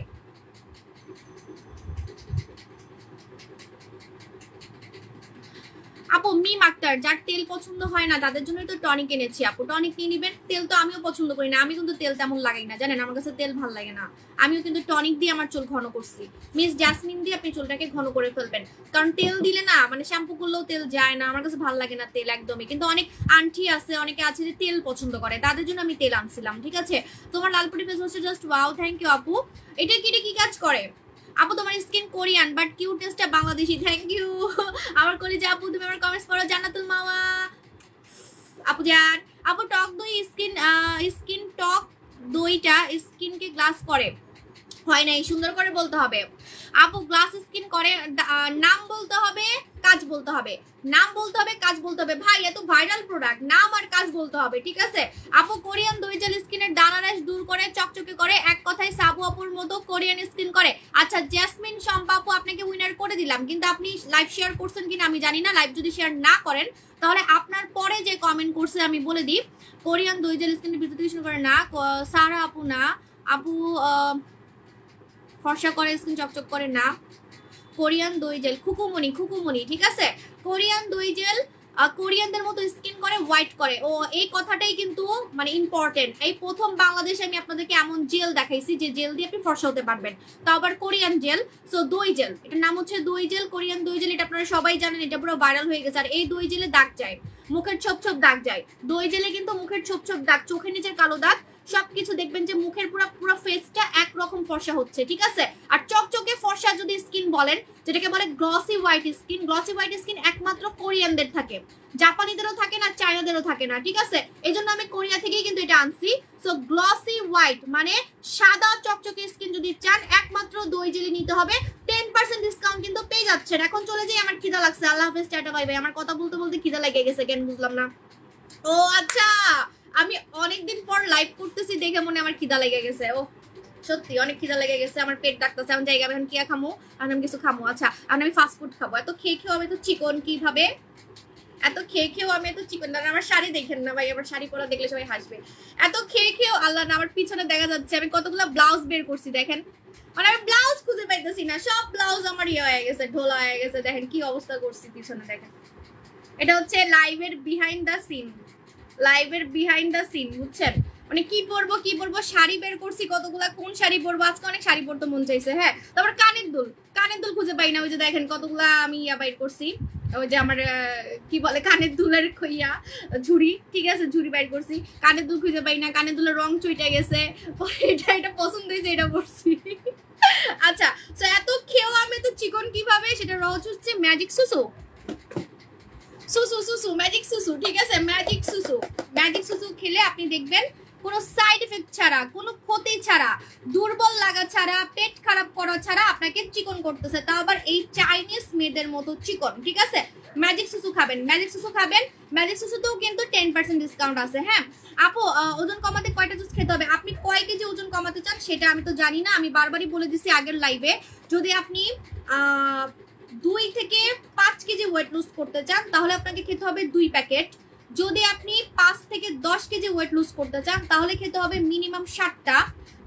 আপু মিম আক্তার, যার তেল পছন্দ হয় না তাদের জন্যই তো টনিক এনেছি আপু, টনিক নিয়ে নিবেন। তেল তো আমিও পছন্দ করি না, আমি কিন্তু তেল তেমন লাগাই না, জানেন আমার কাছে তেল ভালো লাগে না। আমিও কিন্তু টনিক দিয়ে আমার চুল ঘন করছি। মিস জাসমিন দিয়ে আপনি চুলটাকে ঘন করে ফেলবেন, কারণ তেল দিলে না মানে শ্যাম্পু করলেও তেল যায় না, আমার কাছে ভালো লাগে না তেল একদমই। কিন্তু অনেক আন্টি আছে, অনেকে আছে যে তেল পছন্দ করে, তাদের জন্য আমি তেল আনছিলাম, ঠিক আছে? তোমার লালপুরি ফেস ওয়াশটা জাস্ট ওয়াও, থ্যাংক ইউ আপু। এটা কি কাজ করে? আপু তোমার স্কিন কোরিয়ান বাট কিউটেস্টটা বাংলাদেশি, থ্যাংক ইউ আমার কলিজা আপু, তুমি আমার কমেন্টস পড়ো। জান্নাতুল মাওয়া আপু জান। আপু টক দই স্কিন টক দইটা স্কিনকে গ্লাস করে, হয় নাই, সুন্দর করে বলতে হবে আপু। গ্লাস স্কিন করে, নাম বলতে হবে, কাজ বলতে হবে, নাম বলতে হবে, কাজ বলতে হবে। ভাই এত ভাইরাল প্রোডাক্ট, নাম আর কাজ বলতে হবে, ঠিক আছে? আপু কোরিয়ান দই জেল স্কিনের দানা র্যাশ দূর করে, চকচকে করে, এক কথায় সাবু আপুর মতো কোরিয়ান স্কিন করে। আচ্ছা জেসমিন শম্পা আপু আপনাকে উইনার করে দিলাম, কিন্তু আপনি লাইভ শেয়ার করছেন কিনা আমি জানি না। লাইভ যদি শেয়ার না করেন তাহলে আপনার পরে যে কমেন্ট করছে আমি বলে দিই। কোরিয়ান দই জেল স্কিনের বিদ্যুৎ করে না, সারা আপু না, আপু ফর্সা করে স্কিন চকচক করে না। কোরিয়ান দই জেল খুকুমনি, ঠিক আছে? কোরিয়ান দই জেল কোরিয়ানদের মতো স্কিন করে, হোয়াইট করে। ও এই কথাটাই কিন্তু মানে ইম্পর্টেন্ট। এই প্রথম বাংলাদেশে আমি আপনাদেরকে এমন জেল দেখাইছি যে জেল দিয়ে আপনি ফর্সা হতে পারবেন, তাও আবার কোরিয়ান জেল। সো দই জেল, এটার নাম হচ্ছে দই জেল, কোরিয়ান দই জেল। এটা আপনারা সবাই জানেন, এটা পুরো ভাইরাল হয়ে গেছে। আর এই দই জেলে দাগ যায়, মুখের ছোপ ছোপ দাগ যায়। দই জেলে কিন্তু মুখের ছোপ ছোপ দাগ, চোখের নিচের কালো দাগ, সবকিছু দেখবেন যে মুখের পুরো ফেসটা একরকম ফর্সা হচ্ছে, ঠিক আছে? আর চকচকে ফর্সা যদি স্কিন বলেন, যেটাকে বলে glossy white skin, glossy white skin একমাত্র কোরিয়ানদের থাকে, জাপানিদেরও থাকে না, চায়নাদেরও থাকে না, ঠিক আছে? এই জন্য আমি কোরিয়া থেকেই কিন্তু এটা আনছি। সো গ্লসি হোয়াইট মানে সাদা চকচকে স্কিন যদি চান একমাত্র দই জেলি নিতে হবে। 10% ডিসকাউন্ট কিন্তু পেয়ে যাচ্ছেন। এখন চলে যাই, আমার খিদা লাগছে। আল্লাহ হাফেজ, টাটা বাই বাই। আমার কথা বলতে বলতে খিদা লেগে গেছে, কেন বুঝলাম না। ও আচ্ছা, আমি অনেকদিন পর লাইভ করতেছি দেখে মনে আমার খিদা লেগে গেছে। ও সত্যি অনেক খিদা লেগে গেছে, আমার পেট ডাকতেছে। আমি জায়গা এখন কি খামো, আর আমি কিছু খামো। আচ্ছা আর আমি ফাস্ট ফুড খাবো। এত খেয়েও আমি তো চিকন কিভাবে, এত খেয়েও আমি এত চিকন না। আমার শাড়ি দেখেন না ভাই, আমার শাড়ি পরা দেখলে সবাই হাসবে। এত খেয়েও আল্লাহ না, আমার পিছনে দেখা যাচ্ছে আমি কতগুলো ব্লাউজ বের করছি দেখেন। মানে আমি ব্লাউজ খুঁজে পাইতেছি না, সব ব্লাউজ আমার ইয়ে হয়ে গেছে, ঢোলা হয়ে গেছে। দেখেন কি অবস্থা করছি পিছনে, দেখেন। এটা হচ্ছে লাইভের বিহাইন্ড দ্য সিন, লাইভের বিহাইন্ড দ্য সিন, বুঝছেন? মানে কি পরবো শাড়ি বের করছি কতগুলা, কোন শাড়ি পরবো। আজকে অনেক শাড়ি পরতে মন চাইছে। হ্যাঁ তারপর কানের দুল খুঁজে পাই না। ওই যে দেখেন কতগুলা আমি ইয়া বাইর করছি, ওই যে আমার কি বলে কানের দুলের ইয়া ঝুড়ি, ঠিক আছে? ঝুড়ি বাইর করছি, কানের দুল খুঁজে পাই না, কানের দুলের রং চুইটা গেছে। এটা পছন্দ হয়েছে, এটা পরছি। আচ্ছা তো এত খেয়েও আমি তো চিকন কিভাবে, সেটা রহস্য হচ্ছে ম্যাজিক সুসু। সুসু ম্যাজিক সুসু, ঠিক আছে? ম্যাজিক সুসু খেলে আপনি দেখবেন কোনো সাইড এফেক্ট ছাড়া, কোনো ক্ষতি ছাড়া, দুর্বল লাগা ছাড়া, পেট খারাপ করা ছাড়া আপনাকে চিকন করতেছে, তাও আবার এই চাইনিজ মেয়েদের মতো চিকন, ঠিক আছে? ম্যাজিক সুসু খাবেন, ম্যাজিক সুসুতেও কিন্তু 10% ডিসকাউন্ট আছে। হ্যাঁ আপু ওজন কমাতে কয়টা জুস খেতে হবে? আপনি কয় কেজি ওজন কমাতে চান সেটা আমি তো জানি না। আমি বারবারই বলে দিছি আগের লাইভে, যদি আপনি 2 থেকে 5 কেজি ওয়েট লুজ করতে চান তাহলে আপনাকে খেতে হবে 2 প্যাকেট। যদি আপনি 5 থেকে 10 কেজি ওয়েট লুজ করতে চান তাহলে খেতে হবে মিনিমাম 7টা,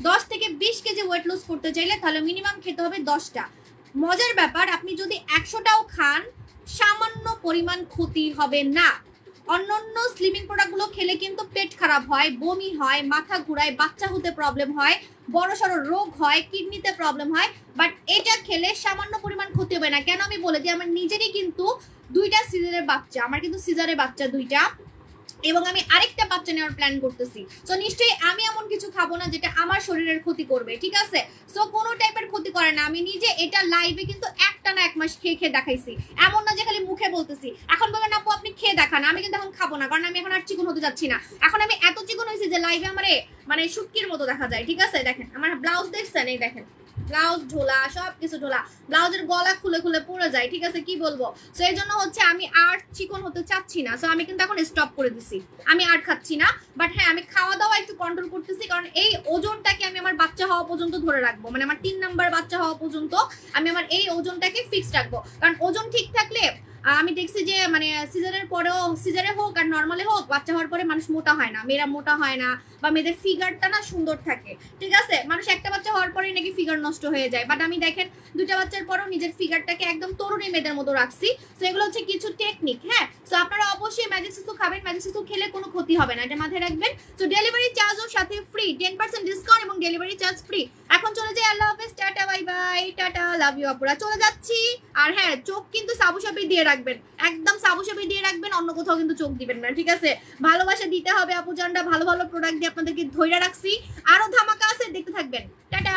10 থেকে 20 কেজি ওয়েট লুজ করতে চাইলে তাহলে মিনিমাম খেতে হবে 10টা। মজার ব্যাপার, আপনি যদি 100টাও খান সামান্য পরিমাণ ক্ষতি হবে না। অন্যান্য স্লিমিং প্রোডাক্টগুলো খেলে কিন্তু পেট খারাপ হয়, বমি হয়, মাথা ঘুরায়, বাচ্চা হতে প্রবলেম হয়, বড়সড় রোগ হয়, কিডনিতে প্রবলেম হয়। বাট এটা খেলে সামান্য পরিমাণ ক্ষতি হবে না। কেন আমি বলে দিই, আমার নিজেরই কিন্তু 2টা সিজারের বাচ্চা, আমার কিন্তু সিজারের বাচ্চা 2টা, এবং আমি আরেকটা বাচ্চা নেওয়ার প্ল্যান করতেছি। সো নিশ্চয়ই আমি এমন কিছু খাবো না যেটা আমার শরীরের ক্ষতি করবে, ঠিক আছে? সো কোনো টাইপের ক্ষতি করে না। আমি নিজে এটা লাইভে কিন্তু একটানা 1 মাস খেয়ে খেয়ে দেখাইছি, এমন না যে খালি মুখে বলতেছি। এখন বলবেন আপু আপনি খেয়ে দেখান, আমি কিন্তু এখন খাবো না, কারণ আমি এখন আর চিকন হতে যাচ্ছি না। এখন আমি এত চিকন হয়েছি যে লাইভে আমার মানে শুটকির মতো দেখা যায়, ঠিক আছে? দেখেন আমার ব্লাউজ দেখছেন, এই দেখেন ব্লাউজ ঢোলা, সবকিছু ঢোলা, ব্লাউজের গলা খুলে খুলে পড়ে যায়, ঠিক আছে? কি বলবো, সো এই জন্য হচ্ছে আমি আর চিকন হতে চাচ্ছি না। সো আমি কিন্তু এখন স্টপ করে দিছি, আমি আর খাচ্ছি না। বাট হ্যাঁ, আমি খাওয়া দাওয়া একটু কন্ট্রোল করতেছি, কারণ এই ওজনটাকে আমি আমার বাচ্চা হওয়া পর্যন্ত ধরে রাখবো, মানে আমার 3 নাম্বার বাচ্চা হওয়া পর্যন্ত আমি আমার এই ওজনটাকে ফিক্স রাখবো। কারণ ওজন ঠিক থাকলে আমি দেখছি যে মানে সিজারের পরেও, সিজারে হোক আর নর্মালে হোক, বাচ্চা হওয়ার পরে মানুষ মোটা হয় না, মেয়েরা মোটা হয় না, বা মেয়েদের ফিগারটা না সুন্দর থাকে, ঠিক আছে? মানুষ একটা বাচ্চা হওয়ার পরেই নাকি ফিগার নষ্ট হয়ে যায়, বাট আমি দেখেন 2টা বাচ্চার পরেও নিজের ফিগারটাকে একদম তরুণী মেয়েদের মতো রাখছি। সো এগুলো হচ্ছে কিছু টেকনিক, হ্যাঁ? সো আপনারা অবশ্যই ম্যাজিক সুসু খাবেন, ম্যাজিক সুসু খেলে কোনো ক্ষতি হবে না, এটা মাথায় রাখবেন। সো ডেলিভারি চার্জও সাথে ফ্রি, 10% ডিসকাউন্ট এবং ডেলিভারি চার্জ ফ্রি। এখন চলে যাই, আল্লাহ হাফেজ, tata bye bye, tata, love you আপুরা, চলে যাচ্ছি। আর হ্যাঁ, চোখ কিন্তু সাবুসাবি দিয়ে রাখবেন, একদম সাবুসাবি দিয়ে রাখবেন, অন্য কোথাও কিন্তু চোখ দিবেন না, ঠিক আছে? ভালোবাসা দিতে হবে আপু জানটা, ভালো ভালো প্রোডাক্ট দিয়ে আপনাদেরকে ধৈর্য রাখছি, আরো ধামাকা আছে, দেখতে থাকবেন, টাটা।